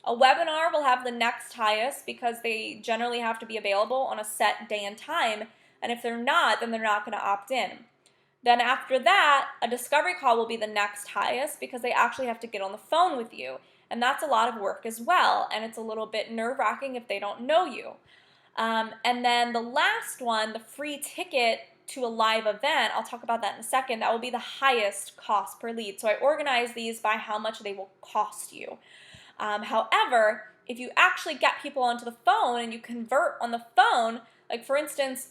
A webinar will have the next highest because they generally have to be available on a set day and time. And if they're not, then they're not going to opt in. Then after that, a discovery call will be the next highest because they actually have to get on the phone with you. And that's a lot of work as well. And it's a little bit nerve-wracking if they don't know you. And then the last one, the free ticket to a live event, I'll talk about that in a second, that will be the highest cost per lead. So I organize these by how much they will cost you. However, if you actually get people onto the phone and you convert on the phone, like for instance,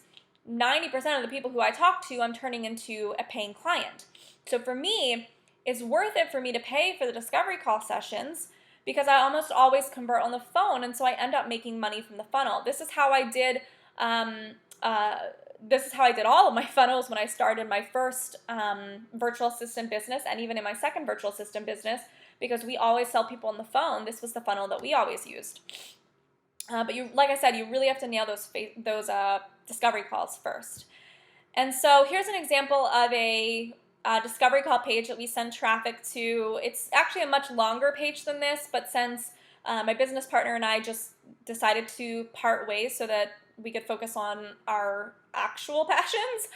90% of the people who I talk to, I'm turning into a paying client. So for me, it's worth it for me to pay for the discovery call sessions because I almost always convert on the phone, and so I end up making money from the funnel. This is how I did. This is how I did all of my funnels when I started my first virtual assistant business, and even in my second virtual assistant business, because we always sell people on the phone. This was the funnel that we always used. But like I said, you really have to nail those discovery calls first. And so here's an example of a discovery call page that we send traffic to. It's actually a much longer page than this, but since my business partner and I just decided to part ways so that we could focus on our actual passions,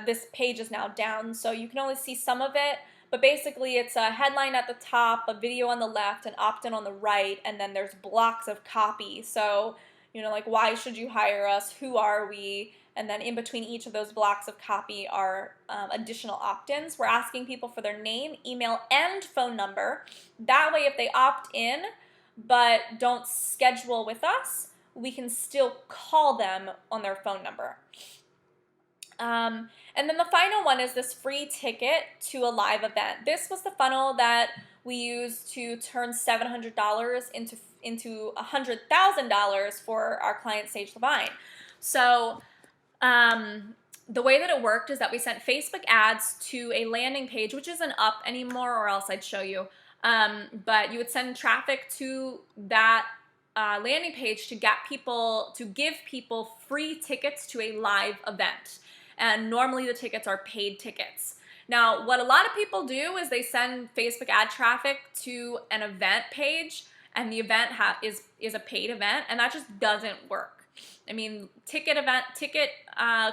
this page is now down, so you can only see some of it. But basically, it's a headline at the top, a video on the left, an opt-in on the right, and then there's blocks of copy. So, like, why should you hire us? Who are we? And then in between each of those blocks of copy are additional opt-ins. We're asking people for their name, email, and phone number. That way, if they opt in but don't schedule with us, we can still call them on their phone number. And then the final one is this free ticket to a live event. This was the funnel that we used to turn $700 into $100,000 for our client Sage Levine. So the way that it worked is that we sent Facebook ads to a landing page, which isn't up anymore, or else I'd show you. But you would send traffic to that landing page to give people free tickets to a live event. And normally the tickets are paid tickets. Now, what a lot of people do is they send Facebook ad traffic to an event page, and the event is a paid event, and that just doesn't work. I mean, ticket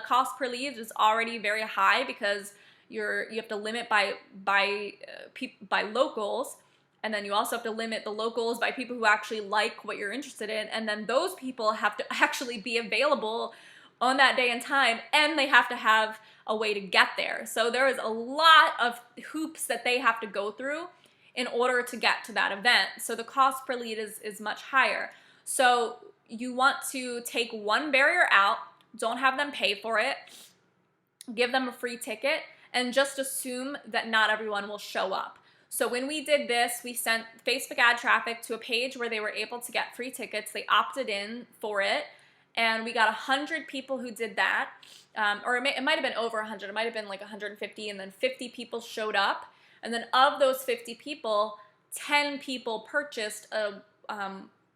cost per lead is already very high because you have to limit by locals, and then you also have to limit the locals by people who actually like what you're interested in, and then those people have to actually be available on that day and time, and they have to have a way to get there. So there is a lot of hoops that they have to go through in order to get to that event. So the cost per lead is much higher. So you want to take one barrier out, don't have them pay for it, give them a free ticket, and just assume that not everyone will show up. So when we did this, we sent Facebook ad traffic to a page where they were able to get free tickets. They opted in for it. And we got 100 people who did that, or it might have been over 100. It might have been like 150, and then 50 people showed up. And then of those 50 people, 10 people purchased a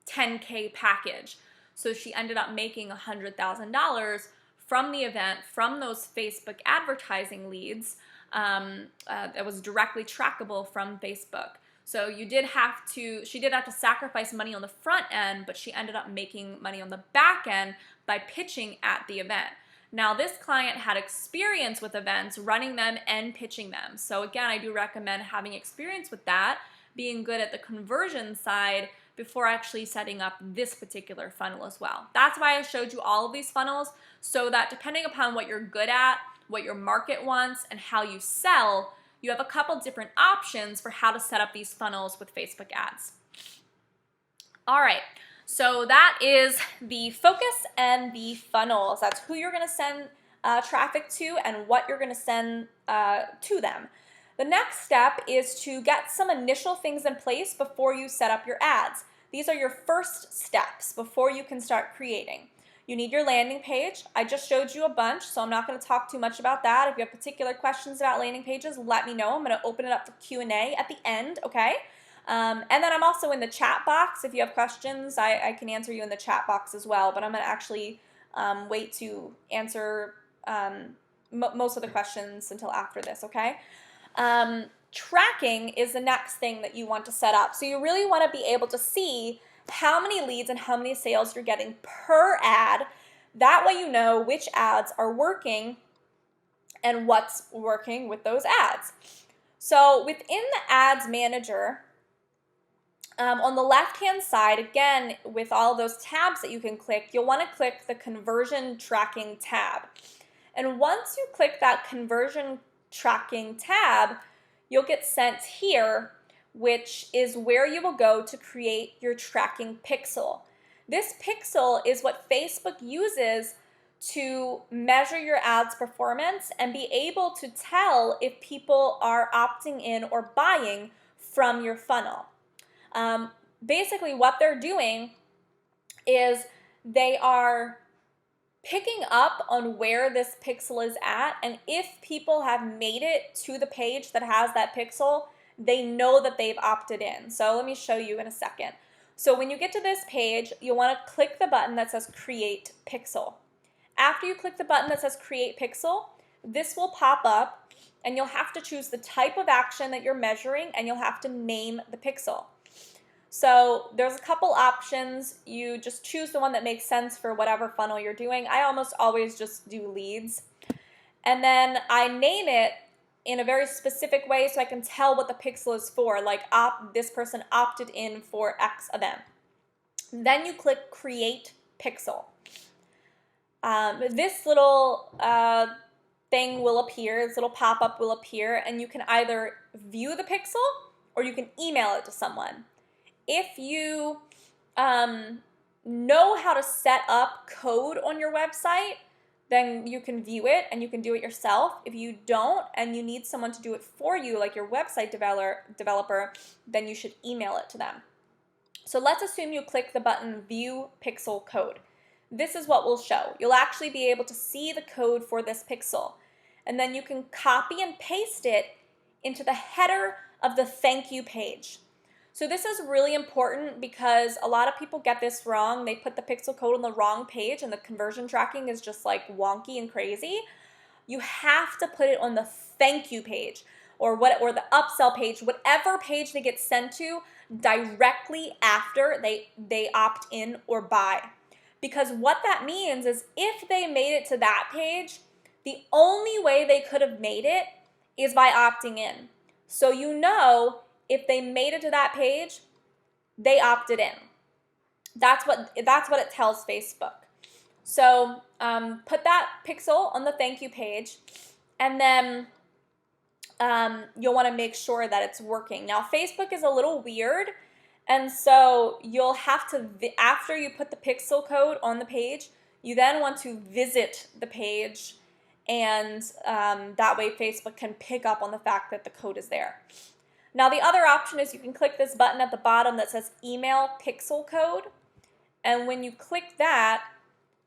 10K package. So she ended up making $100,000 from the event, from those Facebook advertising leads that was directly trackable from Facebook. So she did have to sacrifice money on the front end, but she ended up making money on the back end by pitching at the event. Now, this client had experience with events, running them and pitching them. So again, I do recommend having experience with that, being good at the conversion side before actually setting up this particular funnel as well. That's why I showed you all of these funnels, so that depending upon what you're good at, what your market wants, and how you sell, you have a couple different options for how to set up these funnels with Facebook ads. All right, so that is the focus and the funnels. That's who you're gonna send traffic to and what you're gonna send to them. The next step is to get some initial things in place before you set up your ads. These are your first steps before you can start creating. You need your landing page. I just showed you a bunch, so I'm not going to talk too much about that. If you have particular questions about landing pages, let me know. I'm going to open it up for Q&A at the end, okay? And then I'm also in the chat box. If you have questions, I can answer you in the chat box as well, but I'm going to actually wait to answer most of the questions until after this, okay? Tracking is the next thing that you want to set up. So you really want to be able to see how many leads and how many sales you're getting per ad. That way you know which ads are working and what's working with those ads. So within the ads manager, on the left-hand side, again, with all those tabs that you can click, you'll want to click the conversion tracking tab. And once you click that conversion tracking tab, you'll get sent here, which is where you will go to create your tracking pixel. This pixel is what Facebook uses to measure your ads performance and be able to tell if people are opting in or buying from your funnel. Basically what they're doing is they are picking up on where this pixel is at, and if people have made it to the page that has that pixel, they know that they've opted in. So let me show you in a second. So when you get to this page, you'll want to click the button that says Create Pixel. After you click the button that says Create Pixel, this will pop up, and you'll have to choose the type of action that you're measuring, and you'll have to name the pixel. So there's a couple options. You just choose the one that makes sense for whatever funnel you're doing. I almost always just do leads. And then I name it in a very specific way so I can tell what the pixel is for, like this person opted in for X event. Then you click Create Pixel. This little thing will appear, this little pop-up will appear, and you can either view the pixel or you can email it to someone. If you know how to set up code on your website, then you can view it and you can do it yourself. If you don't and you need someone to do it for you, like your website developer, then you should email it to them. So let's assume you click the button View Pixel Code. This is what will show. You'll actually be able to see the code for this pixel. And then you can copy and paste it into the header of the thank you page. So this is really important because a lot of people get this wrong. They put the pixel code on the wrong page and the conversion tracking is just like wonky and crazy. You have to put it on the thank you page or the upsell page, whatever page they get sent to directly after they opt in or buy. Because what that means is if they made it to that page, the only way they could have made it is by opting in. So you know if they made it to that page, they opted in. That's what it tells Facebook. So put that pixel on the thank you page, and then you'll want to make sure that it's working. Now, Facebook is a little weird, and so you'll have to, after you put the pixel code on the page, you then want to visit the page, and that way Facebook can pick up on the fact that the code is there. Now the other option is you can click this button at the bottom that says Email Pixel Code, and when you click that,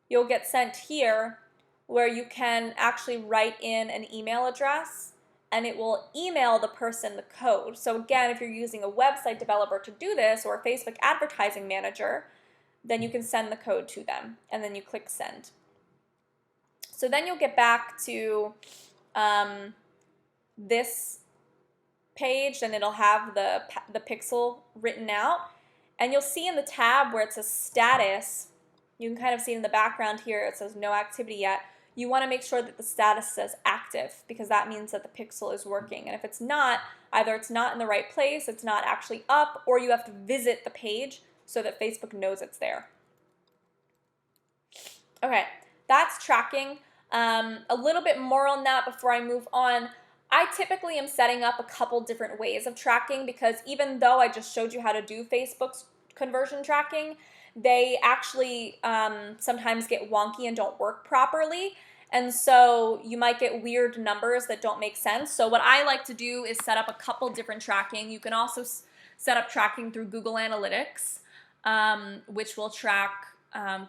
you'll get sent here where you can actually write in an email address and it will email the person the code. So again, if you're using a website developer to do this or a Facebook advertising manager, then you can send the code to them and then you click send. So then you'll get back to this page and it'll have the pixel written out, and you'll see in the tab where it says status, you can kind of see in the background here it says no activity yet. You want to make sure that the status says active because that means that the pixel is working, and if it's not, either it's not in the right place, it's not actually up, or you have to visit the page so that Facebook knows it's there. Okay, that's tracking. A little bit more on that before I move on. I typically am setting up a couple different ways of tracking because even though I just showed you how to do Facebook's conversion tracking, they actually sometimes get wonky and don't work properly. And so you might get weird numbers that don't make sense. So what I like to do is set up a couple different tracking. You can also set up tracking through Google Analytics, which will track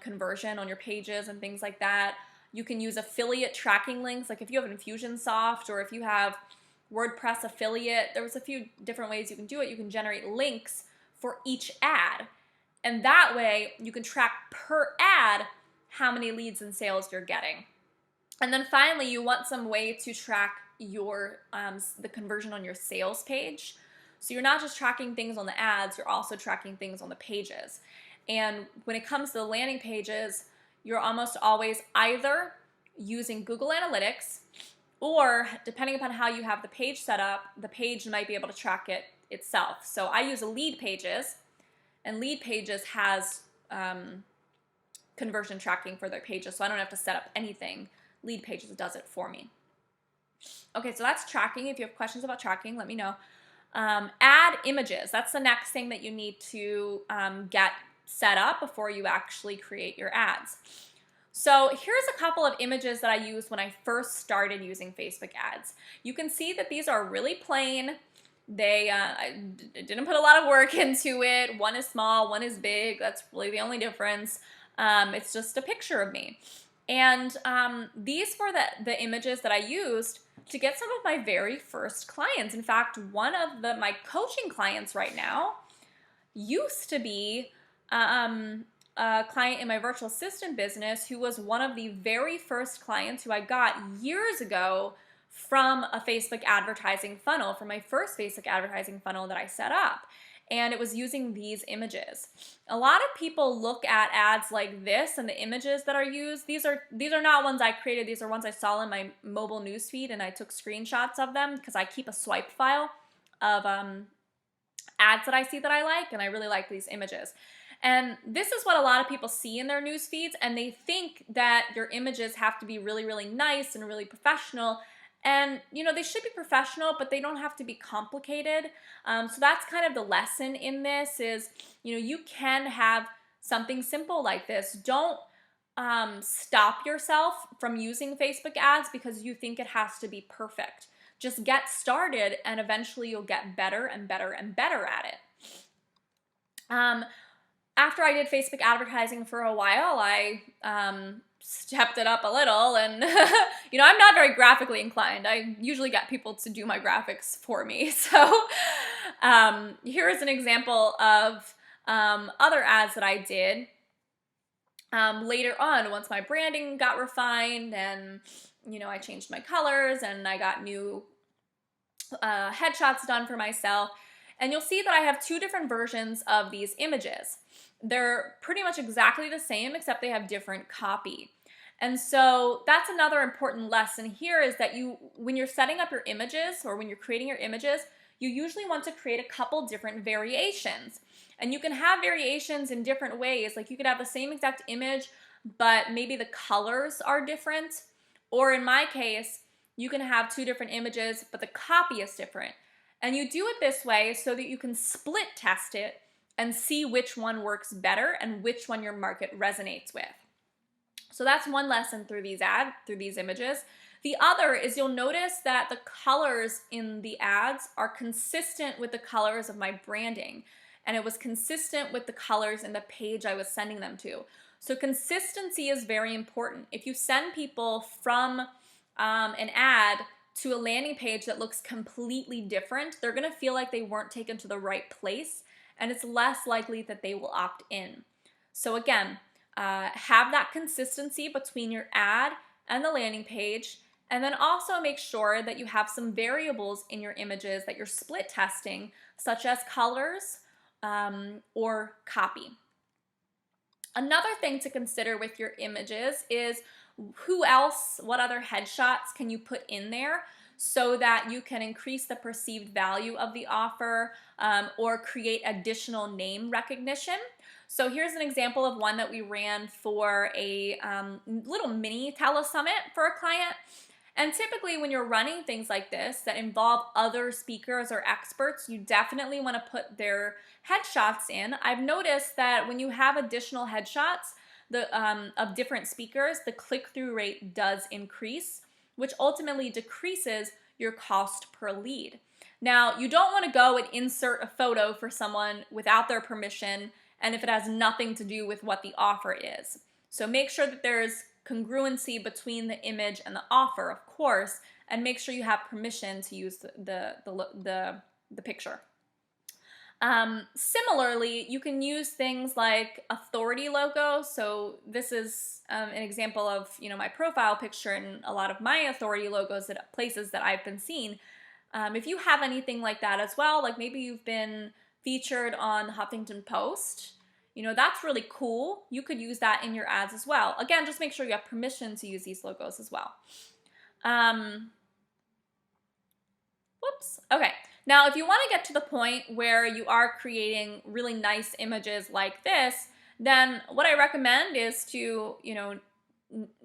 conversion on your pages and things like that. You can use affiliate tracking links, like if you have Infusionsoft or if you have WordPress affiliate, there's a few different ways you can do it. You can generate links for each ad. And that way you can track per ad how many leads and sales you're getting. And then finally, you want some way to track your the conversion on your sales page. So you're not just tracking things on the ads, you're also tracking things on the pages. And when it comes to the landing pages, you're almost always either using Google Analytics, or depending upon how you have the page set up, the page might be able to track it itself. So I use Lead Pages, and Lead Pages has conversion tracking for their pages, so I don't have to set up anything. Lead Pages does it for me. Okay, so that's tracking. If you have questions about tracking, let me know. Ad images. That's the next thing that you need to get set up before you actually create your ads. So here's a couple of images that I used when I first started using Facebook ads. You can see that these are really plain. They didn't put a lot of work into it. One is small, one is big. That's really the only difference. It's just a picture of me. And these were the images that I used to get some of my very first clients. In fact, one of my coaching clients right now used to be a client in my virtual assistant business who was one of the very first clients who I got years ago from a Facebook advertising funnel, from my first Facebook advertising funnel that I set up. And it was using these images. A lot of people look at ads like this and the images that are used. These are not ones I created. These are ones I saw in my mobile newsfeed, and I took screenshots of them because I keep a swipe file of ads that I see that I like, and I really like these images. And this is what a lot of people see in their news feeds, and they think that your images have to be really, really nice and really professional. And, you know, they should be professional, but they don't have to be complicated. So that's kind of the lesson in this is, you know, you can have something simple like this. Don't stop yourself from using Facebook ads because you think it has to be perfect. Just get started, and eventually you'll get better and better and better at it. After I did Facebook advertising for a while, I stepped it up a little, and you know, I'm not very graphically inclined. I usually get people to do my graphics for me. So here is an example of other ads that I did later on once my branding got refined, and you know, I changed my colors and I got new headshots done for myself. And you'll see that I have two different versions of these images. They're pretty much exactly the same, except they have different copy. And so that's another important lesson here is that when you're setting up your images or when you're creating your images, you usually want to create a couple different variations. And you can have variations in different ways. Like you could have the same exact image, but maybe the colors are different. Or in my case, you can have two different images, but the copy is different. And you do it this way so that you can split test it and see which one works better and which one your market resonates with. So that's one lesson through these images. The other is you'll notice that the colors in the ads are consistent with the colors of my branding, and it was consistent with the colors in the page I was sending them to. So consistency is very important. If you send people from an ad to a landing page that looks completely different, they're gonna feel like they weren't taken to the right place, and it's less likely that they will opt in. So again, have that consistency between your ad and the landing page, and then also make sure that you have some variables in your images that you're split testing, such as colors or copy. Another thing to consider with your images is what other headshots can you put in there so that you can increase the perceived value of the offer or create additional name recognition. So here's an example of one that we ran for a little mini telesummit for a client. And typically when you're running things like this that involve other speakers or experts, you definitely want to put their headshots in. I've noticed that when you have additional headshots of different speakers, the click-through rate does increase, which ultimately decreases your cost per lead. Now, you don't want to go and insert a photo for someone without their permission and if it has nothing to do with what the offer is. So make sure that there's congruency between the image and the offer, of course, and make sure you have permission to use the picture. Similarly, you can use things like authority logo. So this is an example of, my profile picture and a lot of my authority logos at places that I've been seen. If you have anything like that as well, like maybe you've been featured on Huffington Post, that's really cool. You could use that in your ads as well. Again, just make sure you have permission to use these logos as well. Whoops. Okay. Now, if you want to get to the point where you are creating really nice images like this, then what I recommend is to,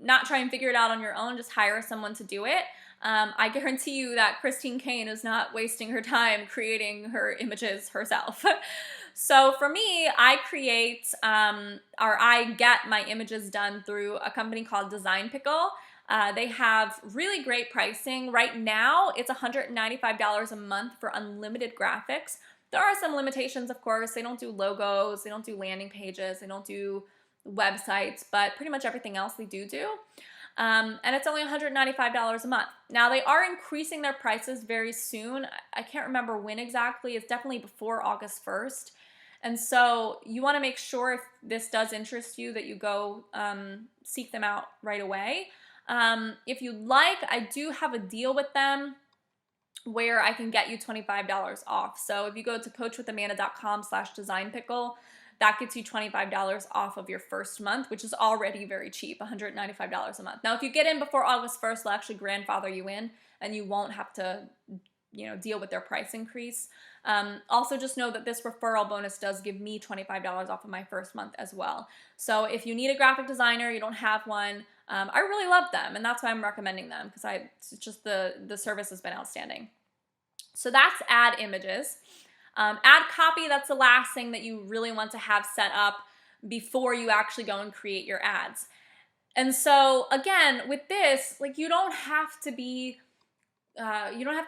not try and figure it out on your own, just hire someone to do it. I guarantee you that Christine Kane is not wasting her time creating her images herself. So for me, I create, or I get my images done through a company called Design Pickle. They have really great pricing. Right now, it's $195 a month for unlimited graphics. There are some limitations, of course. They don't do logos, they don't do landing pages, they don't do websites, but pretty much everything else they do. And it's only $195 a month. Now, they are increasing their prices very soon. I can't remember when exactly. It's definitely before August 1st. And so you want to make sure, if this does interest you, that you go seek them out right away. If you'd like, I do have a deal with them where I can get you $25 off. So if you go to coachwithamanda.com/designpickle, that gets you $25 off of your first month, which is already very cheap, $195 a month. Now, if you get in before August 1st, they'll actually grandfather you in, and you won't have to, deal with their price increase. Also, just know that this referral bonus does give me $25 off of my first month as well. So if you need a graphic designer, you don't have one, I really love them, and that's why I'm recommending them, because it's just the service has been outstanding. So that's ad images. Ad copy, that's the last thing that you really want to have set up before you actually go and create your ads. And so again, with this, like, you don't have to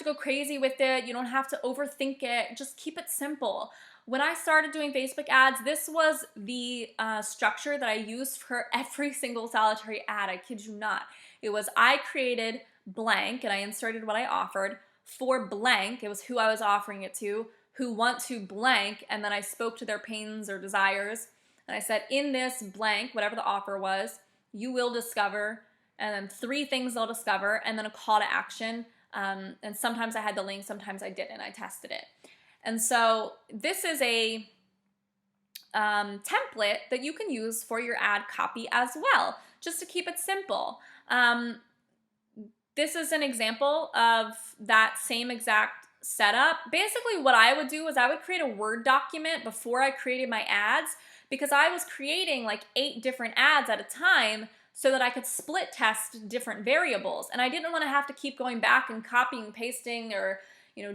go crazy with it. You don't have to overthink it. Just keep it simple. When I started doing Facebook ads, this was the structure that I used for every single solitary ad. I kid you not. It was, I created blank and I inserted what I offered for blank. It was who I was offering it to, who want to blank, and then I spoke to their pains or desires. And I said, in this blank, whatever the offer was, you will discover, and then 3 things they'll discover, and then a call to action. And sometimes I had the link, sometimes I didn't. I tested it. And so this is a template that you can use for your ad copy as well, just to keep it simple. This is an example of that same exact setup. Basically, what I would do is I would create a Word document before I created my ads, because I was creating like 8 different ads at a time so that I could split test different variables. And I didn't want to have to keep going back and copying and pasting or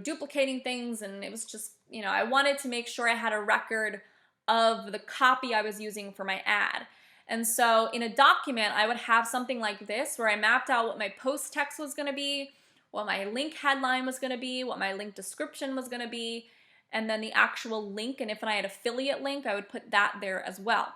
duplicating things. And it was just, I wanted to make sure I had a record of the copy I was using for my ad. And so in a document, I would have something like this, where I mapped out what my post text was going to be, what my link headline was going to be, what my link description was going to be, and then the actual link. And if I had affiliate link, I would put that there as well.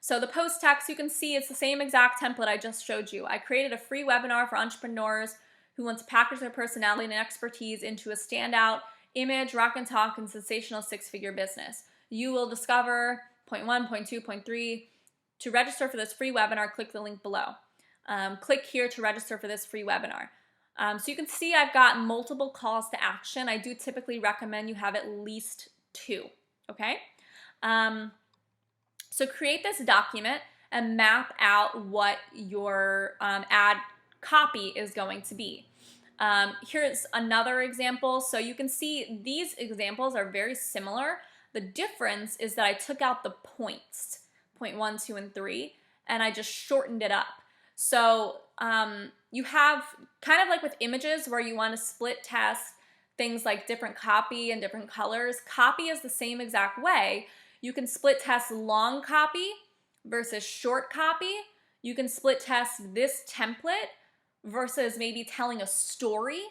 So the post text, you can see it's the same exact template I just showed you. I created a free webinar for entrepreneurs who want to package their personality and expertise into a standout image, rock and talk, and sensational 6-figure business. You will discover point 1, point 2, point 3. To register for this free webinar, click the link below. Click here to register for this free webinar. So you can see I've got multiple calls to action. I do typically recommend you have at least 2, okay? So create this document and map out what your ad copy is going to be. Here's another example. So you can see these examples are very similar. The difference is that I took out the points, point 1, 2, and 3, and I just shortened it up. So you have kind of like with images where you want to split test things like different copy and different colors. Copy is the same exact way. You can split test long copy versus short copy. You can split test this template versus maybe telling a story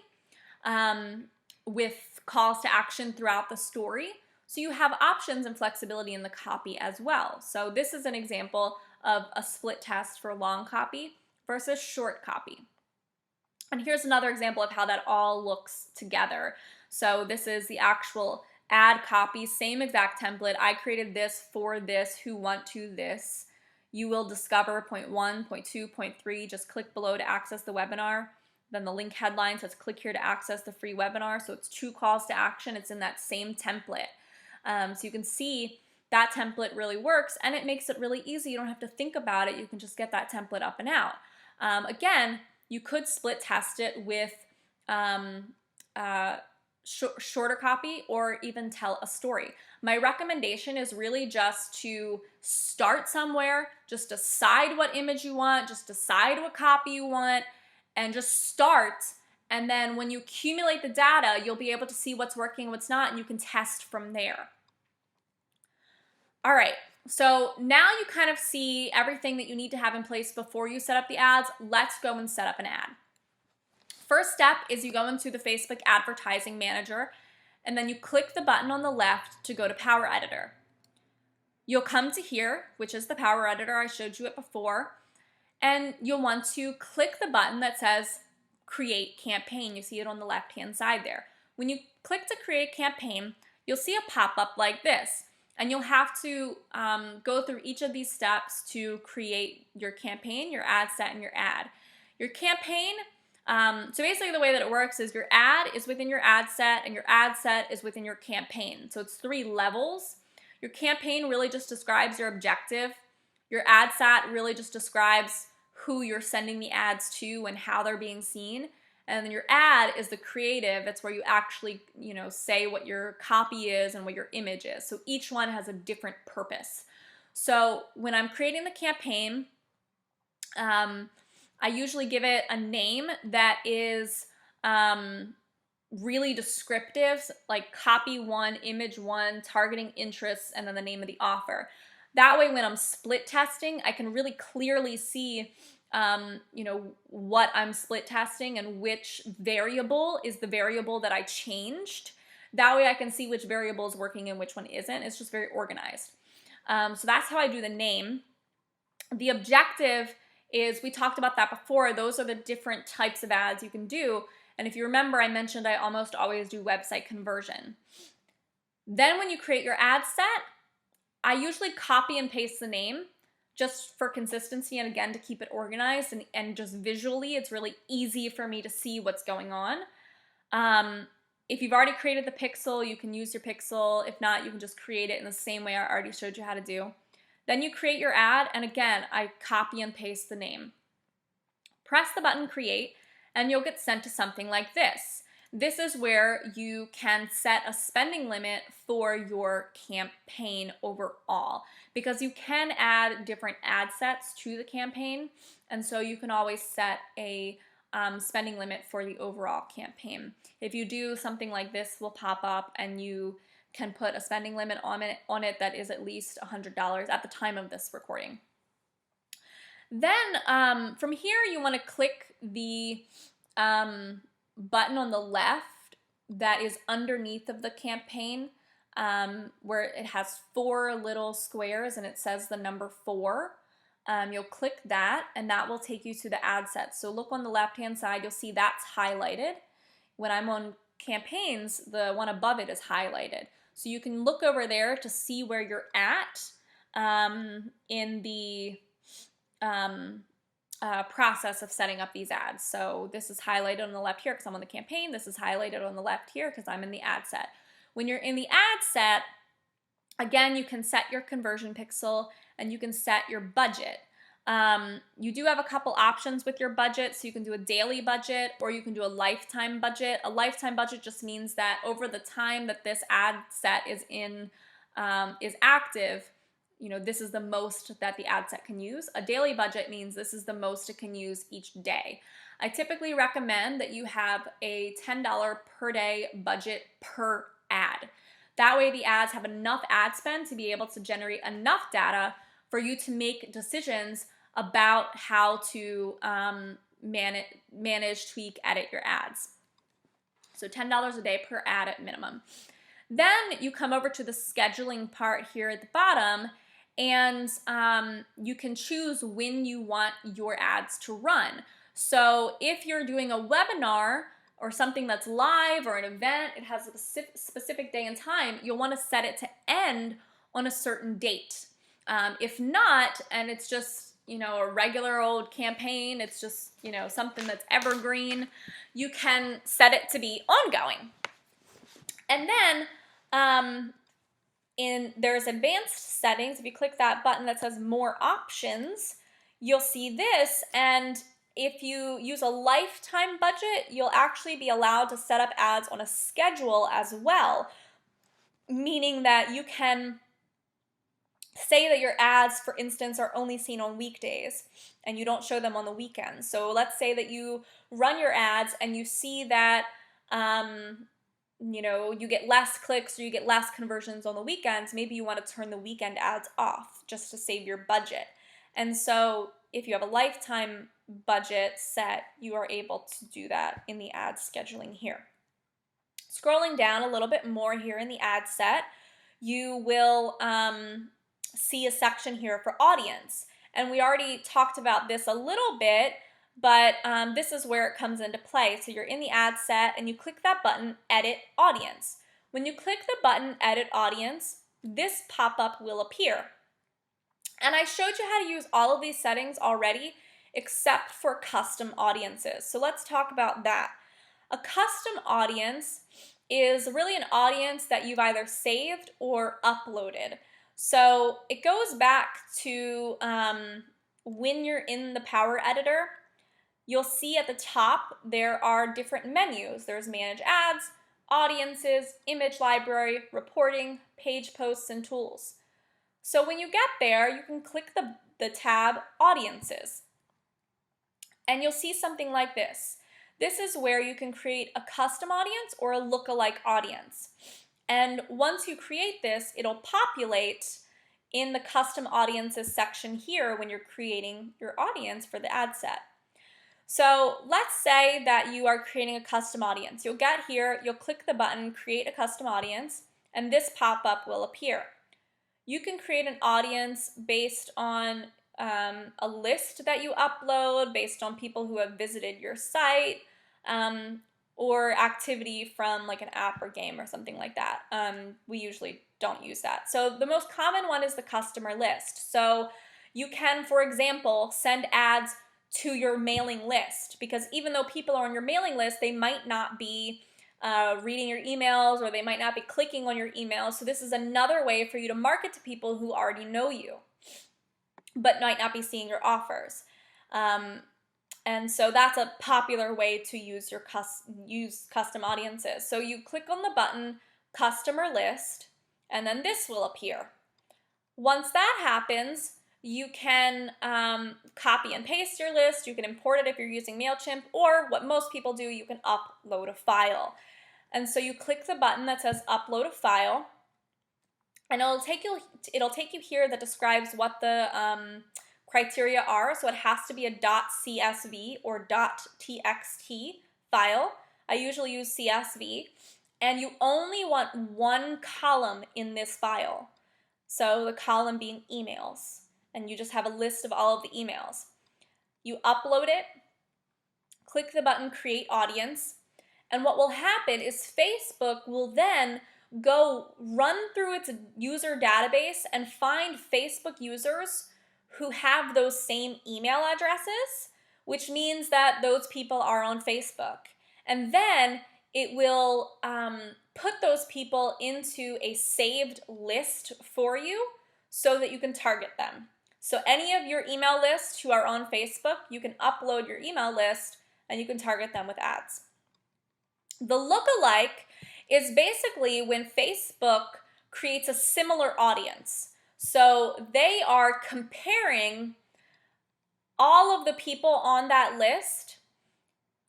with calls to action throughout the story. So you have options and flexibility in the copy as well. So this is an example of a split test for long copy versus short copy. And here's another example of how that all looks together. So this is the actual ad copy, same exact template. I created this for this, who want to this. You will discover point 1, point 2, point 3. Just click below to access the webinar. Then the link headline says click here to access the free webinar. So it's 2 calls to action. It's in that same template. So you can see that template really works, and it makes it really easy. You don't have to think about it. You can just get that template up and out. Again, you could split test it with shorter copy or even tell a story. My recommendation is really just to start somewhere, just decide what image you want, just decide what copy you want, and just start. And then when you accumulate the data, you'll be able to see what's working, what's not, and you can test from there. All right, so now you kind of see everything that you need to have in place before you set up the ads. Let's go and set up an ad. First step is you go into the Facebook Advertising Manager, and then you click the button on the left to go to Power Editor. You'll come to here, which is the Power Editor. I showed you it before. And you'll want to click the button that says Create Campaign. You see it on the left-hand side there. When you click to create campaign, you'll see a pop-up like this. And you'll have to go through each of these steps to create your campaign, your ad set, and your ad. Your campaign, so basically the way that it works is your ad is within your ad set, and your ad set is within your campaign. So it's 3 levels. Your campaign really just describes your objective. Your ad set really just describes who you're sending the ads to and how they're being seen. And then your ad is the creative. It's where you actually, say what your copy is and what your image is. So each one has a different purpose. So when I'm creating the campaign, I usually give it a name that is really descriptive, like copy 1, image 1, targeting interests, and then the name of the offer. That way, when I'm split testing, I can really clearly see what I'm split testing and which variable is the variable that I changed. That way I can see which variable is working and which one isn't. It's just very organized. So that's how I do the name. The objective is, we talked about that before, those are the different types of ads you can do. And if you remember, I mentioned I almost always do website conversion. Then when you create your ad set, I usually copy and paste the name just for consistency and again to keep it organized and just visually it's really easy for me to see what's going on. If you've already created the pixel, you can use your pixel. If not, you can just create it in the same way I already showed you how to do. Then you create your ad, and again, I copy and paste the name. Press the button Create, and you'll get sent to something like this. This is where you can set a spending limit for your campaign overall, because you can add different ad sets to the campaign, and so you can always set a spending limit for the overall campaign. If you do, something like this will pop up, and you can put a spending limit on it that is at least $100 at the time of this recording. Then from here, you want to click the button on the left that is underneath of the campaign, where it has 4 little squares and it says the number 4. You'll click that, and that will take you to the ad set. So look on the left-hand side, you'll see that's highlighted. When I'm on campaigns, the one above it is highlighted. So you can look over there to see where you're at in the process of setting up these ads. So this is highlighted on the left here because I'm on the campaign. This is highlighted on the left here because I'm in the ad set. When you're in the ad set, again, you can set your conversion pixel and you can set your budget. You do have a couple options with your budget, so you can do a daily budget or you can do a lifetime budget. A lifetime budget just means that over the time that this ad set is active, this is the most that the ad set can use. A daily budget means this is the most it can use each day. I typically recommend that you have a $10 per day budget per ad. That way the ads have enough ad spend to be able to generate enough data for you to make decisions about how to manage, tweak, edit your ads. So $10 a day per ad at minimum. Then you come over to the scheduling part here at the bottom, and you can choose when you want your ads to run. So if you're doing a webinar or something that's live or an event, it has a specific day and time, you'll want to set it to end on a certain date. If not, and it's just a regular old campaign, it's just something that's evergreen, you can set it to be ongoing. And then there's advanced settings. If you click that button that says more options, you'll see this, and if you use a lifetime budget, you'll actually be allowed to set up ads on a schedule as well, meaning that you can say that your ads, for instance, are only seen on weekdays and you don't show them on the weekends. So let's say that you run your ads and you see that you get less clicks or you get less conversions on the weekends. Maybe you want to turn the weekend ads off just to save your budget. And so if you have a lifetime budget set, you are able to do that in the ad scheduling here. Scrolling down a little bit more here in the ad set, you will see a section here for audience. And we already talked about this a little bit, but this is where it comes into play. So you're in the ad set and you click that button, Edit Audience. When you click the button, Edit Audience, this pop-up will appear. And I showed you how to use all of these settings already, except for custom audiences. So let's talk about that. A custom audience is really an audience that you've either saved or uploaded. So it goes back to when you're in the Power Editor, you'll see at the top there are different menus. There's Manage Ads, Audiences, Image Library, Reporting, Page Posts, and Tools. So when you get there, you can click the tab Audiences, and you'll see something like this. This is where you can create a custom audience or a lookalike audience. And once you create this, it'll populate in the custom audiences section here when you're creating your audience for the ad set. So let's say that you are creating a custom audience. You'll get here, you'll click the button, Create a Custom Audience, and this pop-up will appear. You can create an audience based on a list that you upload, based on people who have visited your site, or activity from like an app or game or something like that. We usually don't use that. So the most common one is the customer list. So you can, for example, send ads to your mailing list, because even though people are on your mailing list, they might not be reading your emails, or they might not be clicking on your emails. So this is another way for you to market to people who already know you, but might not be seeing your offers. And so that's a popular way to use your custom audiences. So you click on the button Customer List, and then this will appear. Once that happens, you can copy and paste your list. You can import it if you're using MailChimp, or what most people do, you can upload a file. And so you click the button that says Upload a File, and it'll take you here that describes what the criteria are. So it has to be a .csv or .txt file. I usually use CSV. And you only want one column in this file. So the column being emails. And you just have a list of all of the emails. You upload it, click the button Create Audience, and what will happen is Facebook will then go run through its user database and find Facebook users who have those same email addresses, which means that those people are on Facebook. And then it will put those people into a saved list for you so that you can target them. So any of your email lists who are on Facebook, you can upload your email list and you can target them with ads. The lookalike is basically when Facebook creates a similar audience. So they are comparing all of the people on that list,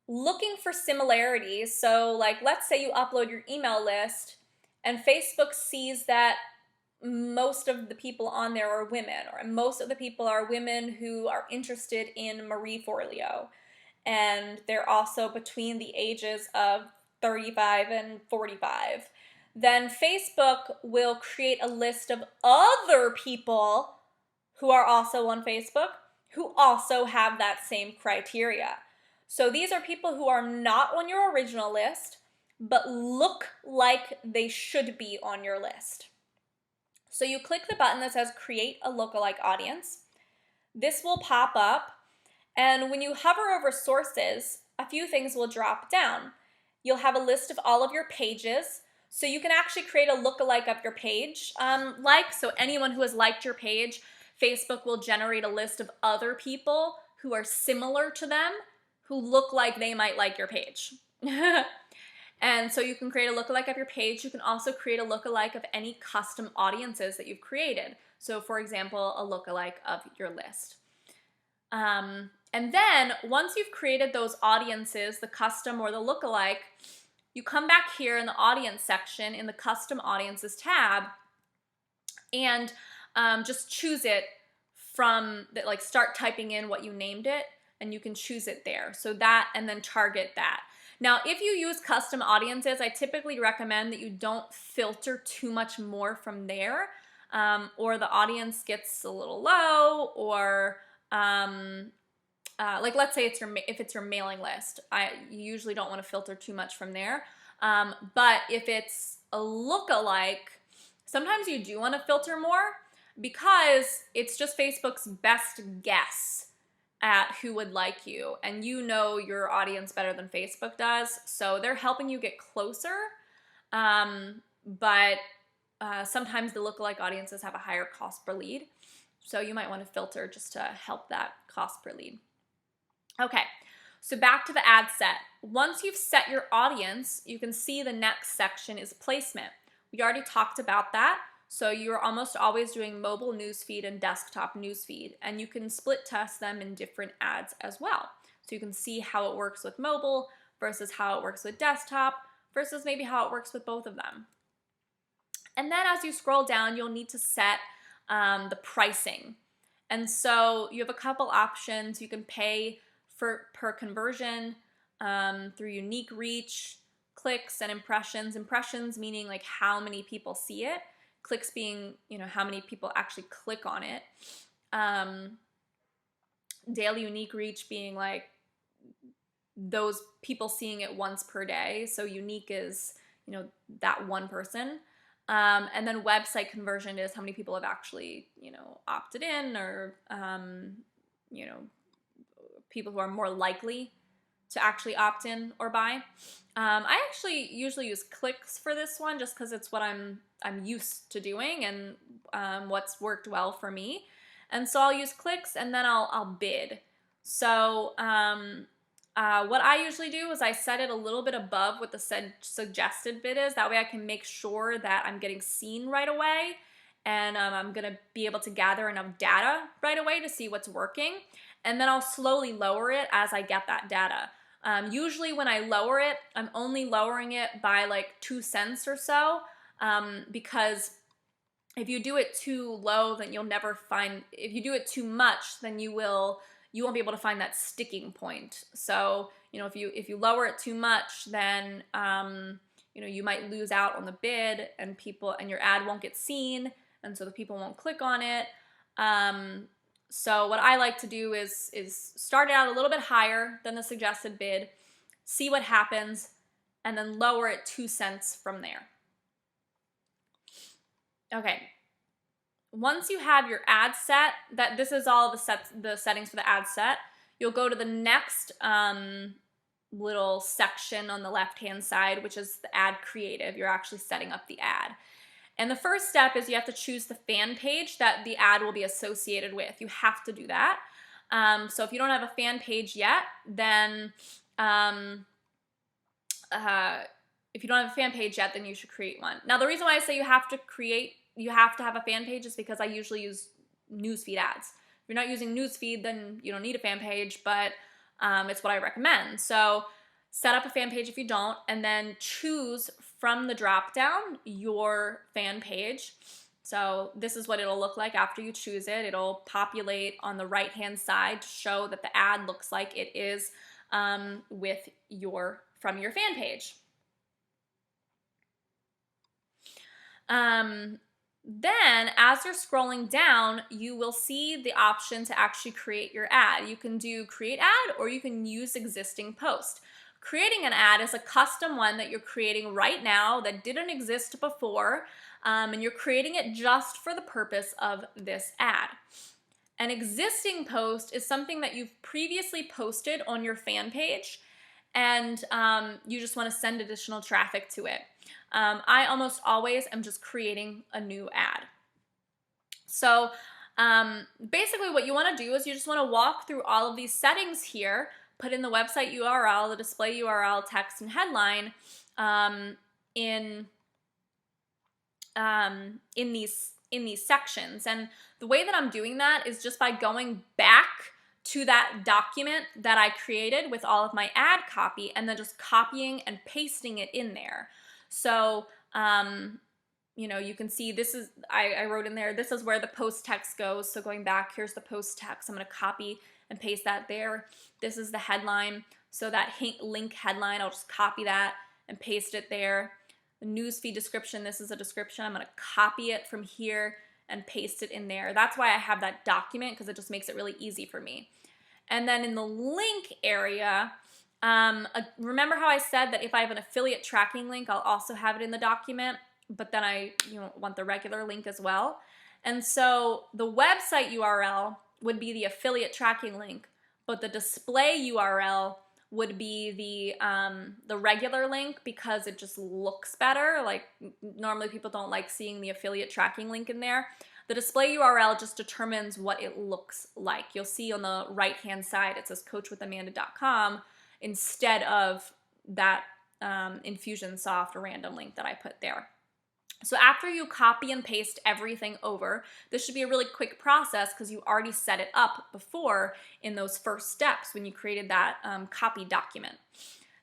looking for similarities. So like, let's say you upload your email list and Facebook sees that most of the people on there are women, or most of the people are women who are interested in Marie Forleo. And they're also between the ages of 35 and 45. then Facebook will create a list of other people who are also on Facebook who also have that same criteria. So these are people who are not on your original list, but look like they should be on your list. So you click the button that says create a lookalike audience. This will pop up, and when you hover over sources, a few things will drop down. You'll have a list of all of your pages, so you can actually create a lookalike of your page. So anyone who has liked your page, Facebook will generate a list of other people who are similar to them who look like they might like your page. And so you can create a lookalike of your page. You can also create a lookalike of any custom audiences that you've created. So for example, a lookalike of your list. And then once you've created those audiences, the custom or the lookalike, you come back here in the audience section in the custom audiences tab and just choose it from that, like start typing in what you named it, and you can choose it there. So that, and then target that. Now, if you use custom audiences, I typically recommend that you don't filter too much more from there, or the audience gets a little low, or like let's say if it's your mailing list, you usually don't want to filter too much from there. But if it's a lookalike, sometimes you do want to filter more because it's just Facebook's best guess at who would like you, and you know your audience better than Facebook does, so they're helping you get closer, but sometimes the lookalike audiences have a higher cost per lead, so you might want to filter just to help that cost per lead. Okay, so back to the ad set. Once you've set your audience, you can see the next section is placement. We already talked about that. So you're almost always doing mobile newsfeed and desktop newsfeed, and you can split test them in different ads as well. So you can see how it works with mobile versus how it works with desktop versus maybe how it works with both of them. And then as you scroll down, you'll need to set the pricing. And so you have a couple options. You can pay per conversion through unique reach, clicks, and impressions. Impressions meaning like how many people see it. Clicks being, how many people actually click on it. Daily unique reach being like those people seeing it once per day. So unique is, that one person. And then website conversion is how many people have actually, opted in, or, people who are more likely to actually opt in or buy. I actually usually use clicks for this one just because it's what I'm used to doing and what's worked well for me. And so I'll use clicks, and then I'll bid. So what I usually do is I set it a little bit above what the suggested bid is. That way I can make sure that I'm getting seen right away, and I'm going to be able to gather enough data right away to see what's working. And then I'll slowly lower it as I get that data. Usually when I lower it, I'm only lowering it by like 2 cents or so, because if you do it too low, then you'll never find, if you do it too much, then you won't be able to find that sticking point. So, if you lower it too much, then, you might lose out on the bid, and your ad won't get seen, and so the people won't click on it. So what I like to do is start it out a little bit higher than the suggested bid, see what happens, and then lower it 2 cents from there. Okay. Once you have your ad set, this is all the settings for the ad set, you'll go to the next little section on the left-hand side, which is the ad creative. You're actually setting up the ad. And the first step is you have to choose the fan page that the ad will be associated with. You have to do that. So if you don't have a fan page yet, then you should create one. Now, the reason why I say you have to have a fan page is because I usually use newsfeed ads. If you're not using newsfeed, then you don't need a fan page, but it's what I recommend. So set up a fan page if you don't, and then choose from the drop down your fan page. So this is what it'll look like after you choose it. It'll populate on the right hand side to show that the ad looks like it is from your fan page. Then as you're scrolling down, you will see the option to actually create your ad. You can do create ad or you can use existing post. Creating an ad is a custom one that you're creating right now that didn't exist before, and you're creating it just for the purpose of this ad. An existing post is something that you've previously posted on your fan page, and you just want to send additional traffic to it. I almost always am just creating a new ad. So basically what you want to do is you just want to walk through all of these settings here, put in the website URL, the display URL, text, and headline in these sections. And the way that I'm doing that is just by going back to that document that I created with all of my ad copy and then just copying and pasting it in there. So, you can see this is, I wrote in there, this is where the post text goes. So going back, here's the post text. I'm going to copy and paste that there. This is the headline. So that link headline, I'll just copy that and paste it there. The newsfeed description, this is a description. I'm going to copy it from here and paste it in there. That's why I have that document, because it just makes it really easy for me. And then in the link area, remember how I said that if I have an affiliate tracking link, I'll also have it in the document, but then I want the regular link as well. And so the website URL would be the affiliate tracking link, but the display URL would be the regular link, because it just looks better. Like normally people don't like seeing the affiliate tracking link in there. The display URL just determines what it looks like. You'll see on the right-hand side, it says coachwithamanda.com instead of that Infusionsoft random link that I put there. So after you copy and paste everything over, this should be a really quick process because you already set it up before in those first steps when you created that copy document.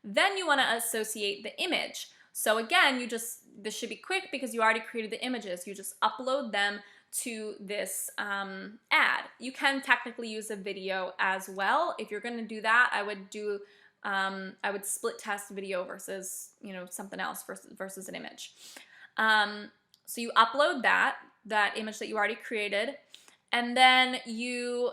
Then you want to associate the image. So again, this should be quick because you already created the images. You just upload them to this ad. You can technically use a video as well. If you're going to do that, I would split test video versus something else versus an image. So you upload that image that you already created, and then you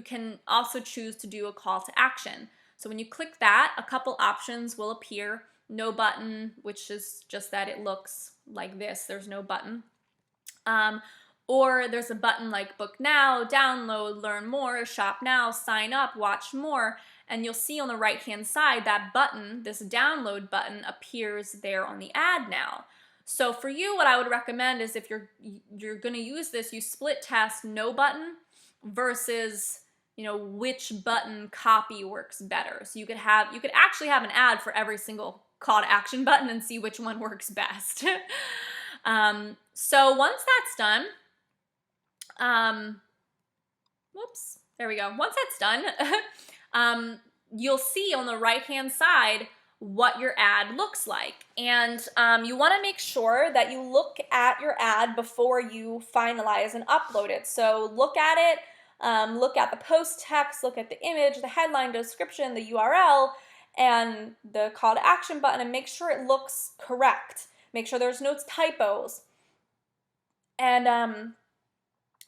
can also choose to do a call to action. So when you click that, a couple options will appear. No button, which is just that it looks like this. There's no button. Or there's a button like book now, download, learn more, shop now, sign up, watch more. And you'll see on the right-hand side that button, this download button, appears there on the ad now. So for you, what I would recommend is if you're going to use this, you split test no button versus which button copy works better. So you could actually have an ad for every single call to action button and see which one works best. So once that's done, there we go. Once that's done, you'll see on the right-hand side what your ad looks like. And you want to make sure that you look at your ad before you finalize and upload it. So look at it, look at the post text, look at the image, the headline, description, the URL, and the call to action button, and make sure it looks correct. Make sure there's no typos, and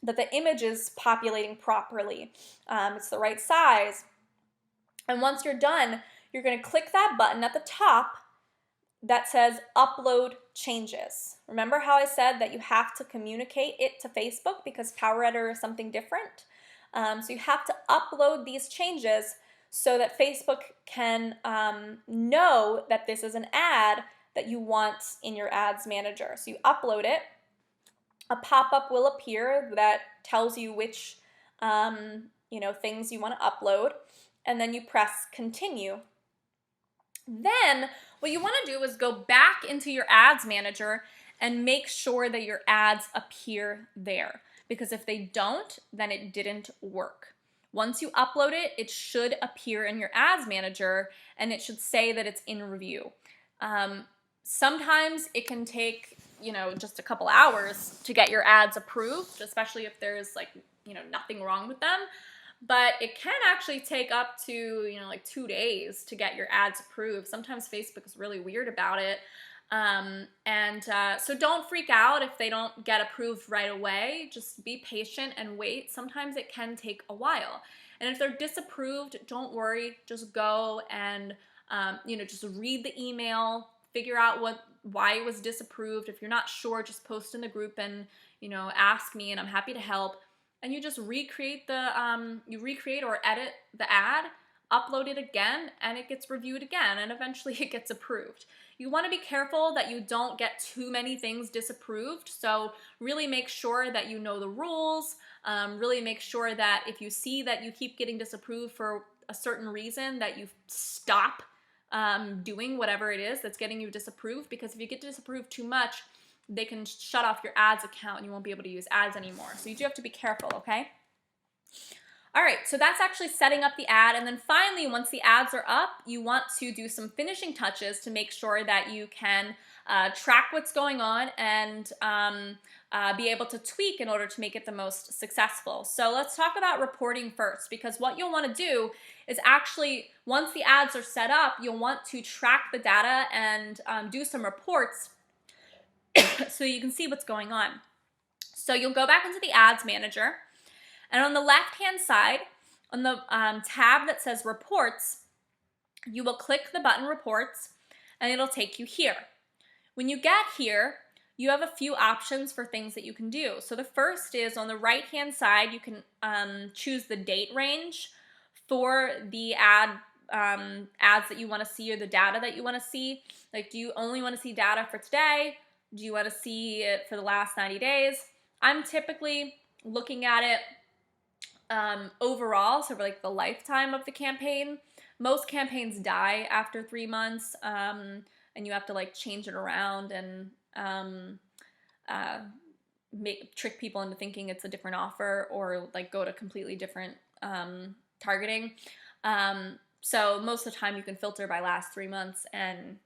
that the image is populating properly. It's the right size. And once you're done, you're going to click that button at the top that says upload changes. Remember how I said that you have to communicate it to Facebook because Power Editor is something different? So you have to upload these changes so that Facebook can know that this is an ad that you want in your ads manager. So you upload it. A pop-up will appear that tells you which things you want to upload, and then you press continue. Then what you want to do is go back into your ads manager and make sure that your ads appear there, because if they don't, then it didn't work. Once you upload it, it should appear in your ads manager and it should say that it's in review. Sometimes it can take just a couple hours to get your ads approved, especially if there's nothing wrong with them. But it can actually take up to 2 days to get your ads approved. Sometimes Facebook is really weird about it. So don't freak out if they don't get approved right away. Just be patient and wait. Sometimes it can take a while. And if they're disapproved, don't worry. Just go and just read the email, figure out why it was disapproved. If you're not sure, just post in the group and ask me, and I'm happy to help. And you just recreate or edit the ad, upload it again, and it gets reviewed again, and eventually it gets approved. You want to be careful that you don't get too many things disapproved, so really make sure that you know the rules. Really make sure that if you see that you keep getting disapproved for a certain reason, that you stop doing whatever it is that's getting you disapproved, because if you get disapproved too much, they can shut off your ads account and you won't be able to use ads anymore. So you do have to be careful, okay? All right, so that's actually setting up the ad. And then finally, once the ads are up, you want to do some finishing touches to make sure that you can track what's going on and be able to tweak in order to make it the most successful. So let's talk about reporting first, because what you'll want to do is actually, once the ads are set up, you'll want to track the data and do some reports so you can see what's going on. So you'll go back into the ads manager, and on the left-hand side, on the tab that says Reports, you will click the button Reports, and it'll take you here. When you get here, you have a few options for things that you can do. So the first is on the right-hand side, you can choose the date range for the ads that you want to see or the data that you want to see. Like, do you only want to see data for today? Do you want to see it for the last 90 days? I'm typically looking at it overall, so for like the lifetime of the campaign. Most campaigns die after 3 months, and you have to like change it around and trick people into thinking it's a different offer, or like go to completely different targeting. So most of the time you can filter by last 3 months, and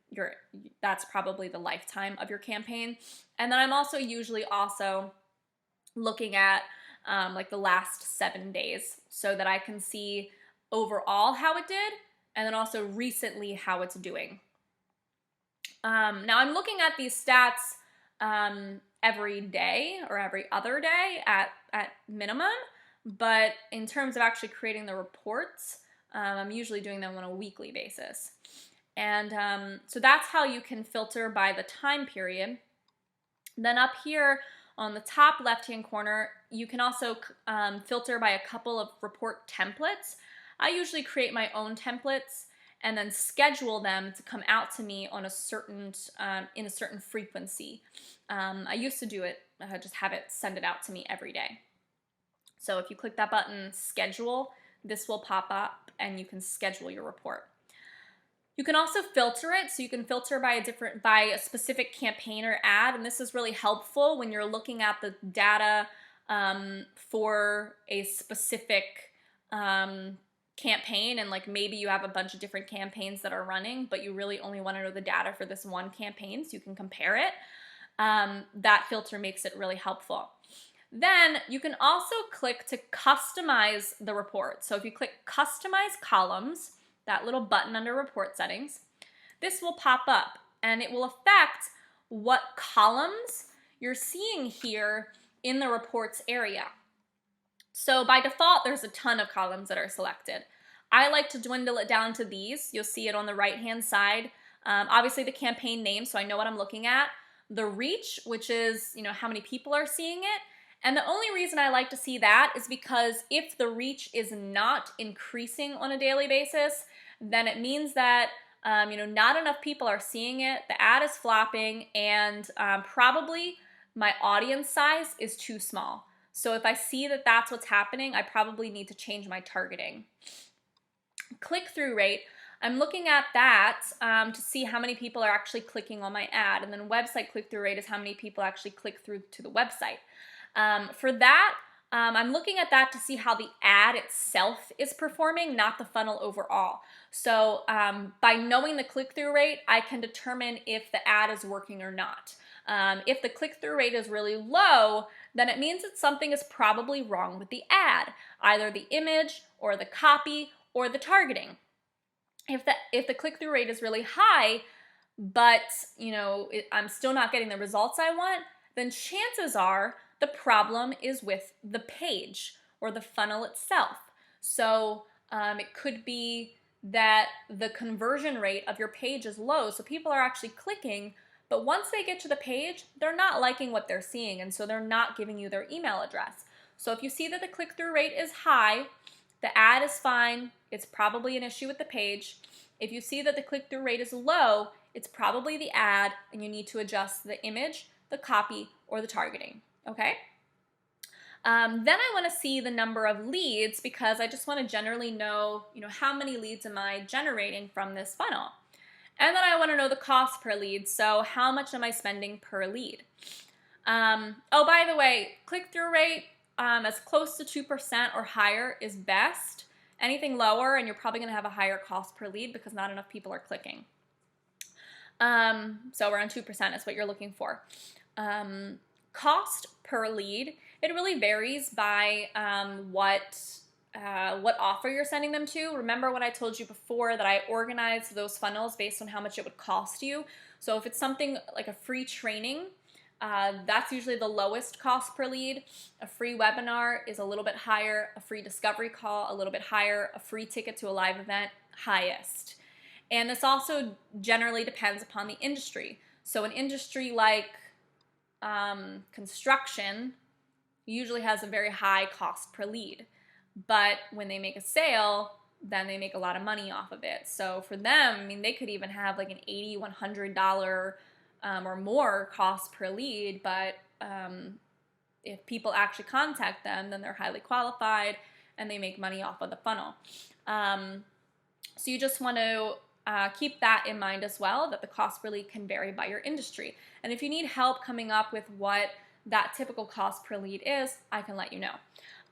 that's probably the lifetime of your campaign. And then I'm also usually looking at like the last 7 days, so that I can see overall how it did, and then also recently how it's doing. Now I'm looking at these stats every day or every other day at minimum, but in terms of actually creating the reports, I'm usually doing them on a weekly basis. And so that's how you can filter by the time period. Then up here on the top left-hand corner, you can also filter by a couple of report templates. I usually create my own templates and then schedule them to come out to me on a certain in a certain frequency. I used to do it, just have it send it out to me every day. So if you click that button, schedule, this will pop up and you can schedule your report. You can also filter it, so you can filter by a specific campaign or ad, and this is really helpful when you're looking at the data for a specific campaign, and like maybe you have a bunch of different campaigns that are running, but you really only want to know the data for this one campaign so you can compare it. That filter makes it really helpful. Then you can also click to customize the report. So if you click Customize Columns, that little button under Report Settings, this will pop up and it will affect what columns you're seeing here in the reports area. So by default, there's a ton of columns that are selected. I like to dwindle it down to these. You'll see it on the right-hand side. Obviously the campaign name, so I know what I'm looking at. The reach, which is how many people are seeing it. And the only reason I like to see that is because if the reach is not increasing on a daily basis, then it means that not enough people are seeing it, the ad is flopping, and probably my audience size is too small. So if I see that that's what's happening, I probably need to change my targeting. Click-through rate, I'm looking at that to see how many people are actually clicking on my ad, and then website click-through rate is how many people actually click through to the website. For that, I'm looking at that to see how the ad itself is performing, not the funnel overall. So by knowing the click-through rate, I can determine if the ad is working or not. If the click-through rate is really low, then it means that something is probably wrong with the ad, either the image or the copy or the targeting. If the click-through rate is really high, but I'm still not getting the results I want, then chances are the problem is with the page or the funnel itself. So it could be that the conversion rate of your page is low, so people are actually clicking, but once they get to the page, they're not liking what they're seeing, and so they're not giving you their email address. So if you see that the click-through rate is high, the ad is fine, it's probably an issue with the page. If you see that the click-through rate is low, it's probably the ad, and you need to adjust the image, the copy, or the targeting, okay? Then I want to see the number of leads, because I just want to generally know, how many leads am I generating from this funnel? And then I want to know the cost per lead, so how much am I spending per lead? Oh, by the way, click-through rate, as close to 2% or higher is best. Anything lower, and you're probably going to have a higher cost per lead because not enough people are clicking. So around 2% is what you're looking for. Cost per lead, it really varies by what offer you're sending them to. Remember what I told you before, that I organized those funnels based on how much it would cost you. So if it's something like a free training, that's usually the lowest cost per lead. A free webinar is a little bit higher, a free discovery call a little bit higher, a free ticket to a live event highest. And this also generally depends upon the industry. So an industry like construction usually has a very high cost per lead, but when they make a sale, then they make a lot of money off of it. So for them, they could even have like an $80, $100 or more cost per lead, but if people actually contact them, then they're highly qualified and they make money off of the funnel. So you just want to keep that in mind as well, that the cost per lead can vary by your industry. And if you need help coming up with what that typical cost per lead is, I can let you know.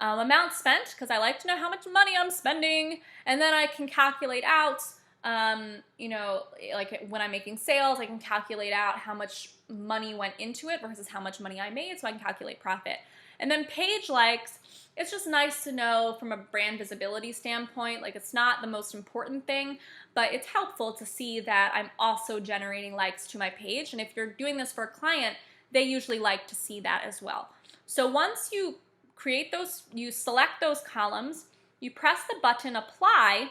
Amount spent, because I like to know how much money I'm spending, and then I can calculate out, like when I'm making sales, I can calculate out how much money went into it versus how much money I made, so I can calculate profit. And then page likes, it's just nice to know from a brand visibility standpoint. Like, it's not the most important thing, but it's helpful to see that I'm also generating likes to my page. And if you're doing this for a client, they usually like to see that as well. So once you create those, you select those columns, you press the button apply,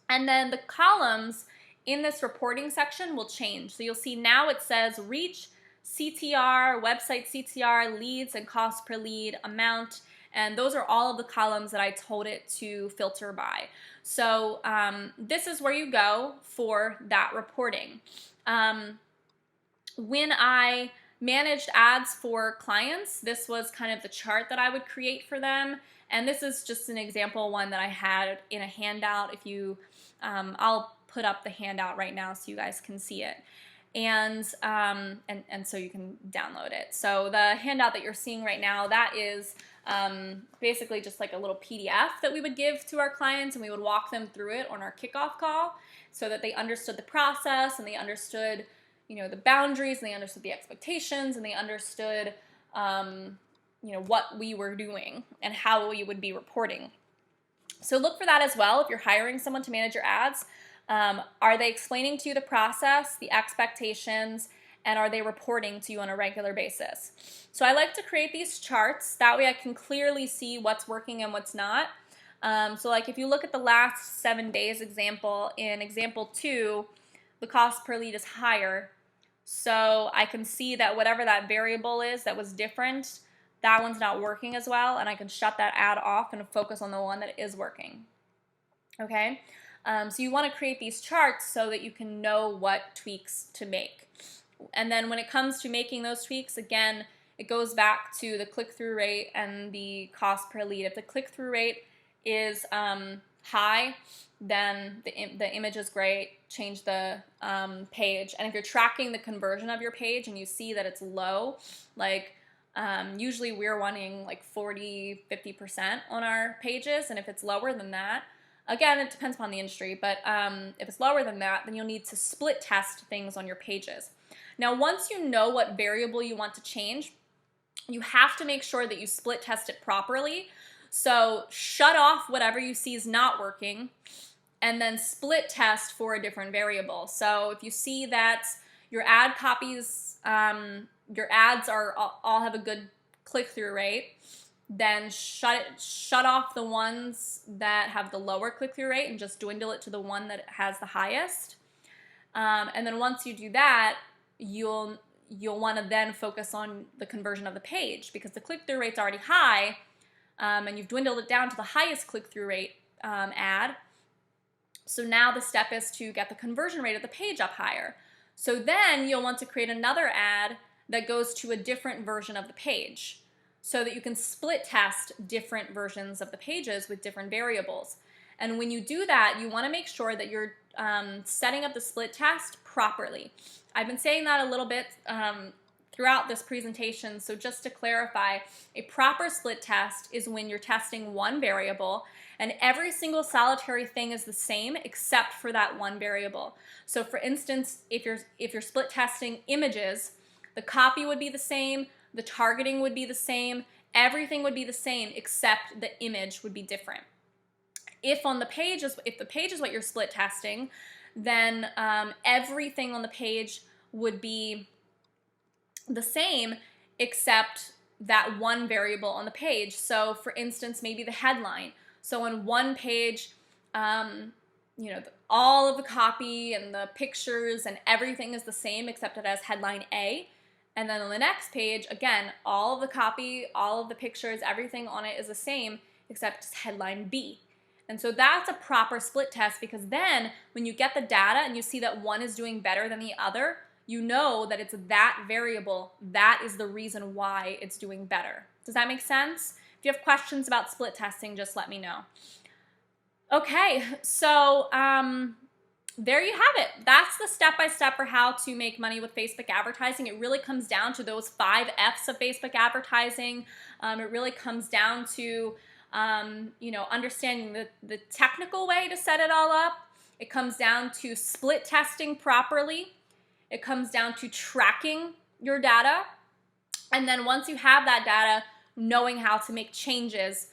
and then the columns in this reporting section will change. So you'll see now it says reach, CTR, website CTR, leads and cost per lead, amount, and those are all of the columns that I told it to filter by. So this is where you go for that reporting. When I managed ads for clients, this was kind of the chart that I would create for them. And this is just an example one that I had in a handout. If you, I'll put up the handout right now so you guys can see it. And so you can download it. So the handout that you're seeing right now, that is basically just like a little PDF that we would give to our clients, and we would walk them through it on our kickoff call so that they understood the process and they understood, the boundaries, and they understood the expectations, and they understood, what we were doing and how we would be reporting. So look for that as well if you're hiring someone to manage your ads. Are they explaining to you the process, the expectations, and are they reporting to you on a regular basis? So I like to create these charts. That way I can clearly see what's working and what's not. So like if you look at the last 7 days example, in example 2, the cost per lead is higher. So I can see that whatever that variable is that was different, that one's not working as well, and I can shut that ad off and focus on the one that is working. Okay? So you want to create these charts so that you can know what tweaks to make. And then when it comes to making those tweaks, again, it goes back to the click-through rate and the cost per lead. If the click-through rate is high, then the image is great. Change the page. And if you're tracking the conversion of your page and you see that it's low, like usually we're wanting like 40, 50% on our pages, and if it's lower than that, again, it depends upon the industry, but if it's lower than that, then you'll need to split test things on your pages. Now, once you know what variable you want to change, you have to make sure that you split test it properly. So shut off whatever you see is not working, and then split test for a different variable. So if you see that your ad copies, your ads all have a good click-through rate, then shut off the ones that have the lower click-through rate and just dwindle it to the one that has the highest. And then once you do that, you'll want to then focus on the conversion of the page, because the click-through rate's already high, and you've dwindled it down to the highest click-through rate ad. So now the step is to get the conversion rate of the page up higher. So then you'll want to create another ad that goes to a different version of the page, so that you can split test different versions of the pages with different variables. And when you do that, you want to make sure that you're setting up the split test properly. I've been saying that a little bit throughout this presentation, so just to clarify, a proper split test is when you're testing one variable and every single solitary thing is the same except for that one variable. So for instance, if you're split testing images, the copy would be the same, the targeting would be the same, everything would be the same except the image would be different. If the page is what you're split testing, then everything on the page would be the same except that one variable on the page. So for instance, maybe the headline. So on one page, all of the copy and the pictures and everything is the same except it has headline A. And then on the next page, again, all of the copy, all of the pictures, everything on it is the same except it's headline B. And so that's a proper split test, because then when you get the data and you see that one is doing better than the other, you know that it's that variable that is the reason why it's doing better. Does that make sense? If you have questions about split testing, just let me know. Okay, so there you have it. That's the step-by-step for how to make money with Facebook advertising. It really comes down to those 5 F's of Facebook advertising. It really comes down to understanding the technical way to set it all up. It comes down to split testing properly. It comes down to tracking your data. And then once you have that data, knowing how to make changes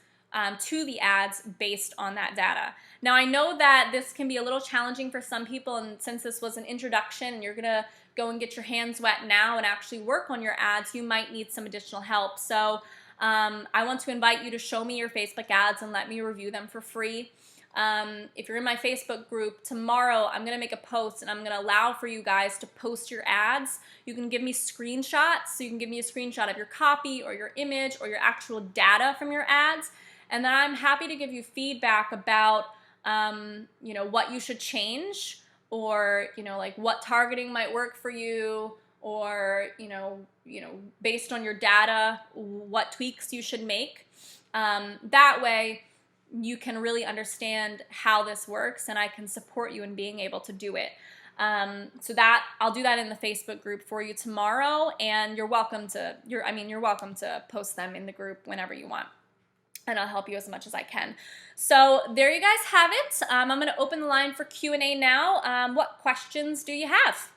to the ads based on that data. Now, I know that this can be a little challenging for some people, and since this was an introduction and you're going to go and get your hands wet now and actually work on your ads, you might need some additional help. So I want to invite you to show me your Facebook ads and let me review them for free. If you're in my Facebook group, tomorrow I'm going to make a post and I'm going to allow for you guys to post your ads. You can give me screenshots, so you can give me a screenshot of your copy or your image or your actual data from your ads, and then I'm happy to give you feedback about what you should change, or like what targeting might work for you, or based on your data, what tweaks you should make. That way you can really understand how this works, and I can support you in being able to do it. So that I'll do that in the Facebook group for you tomorrow, and you're welcome to post them in the group whenever you want, and I'll help you as much as I can. So there you guys have it. I'm going to open the line for Q&A now. What questions do you have?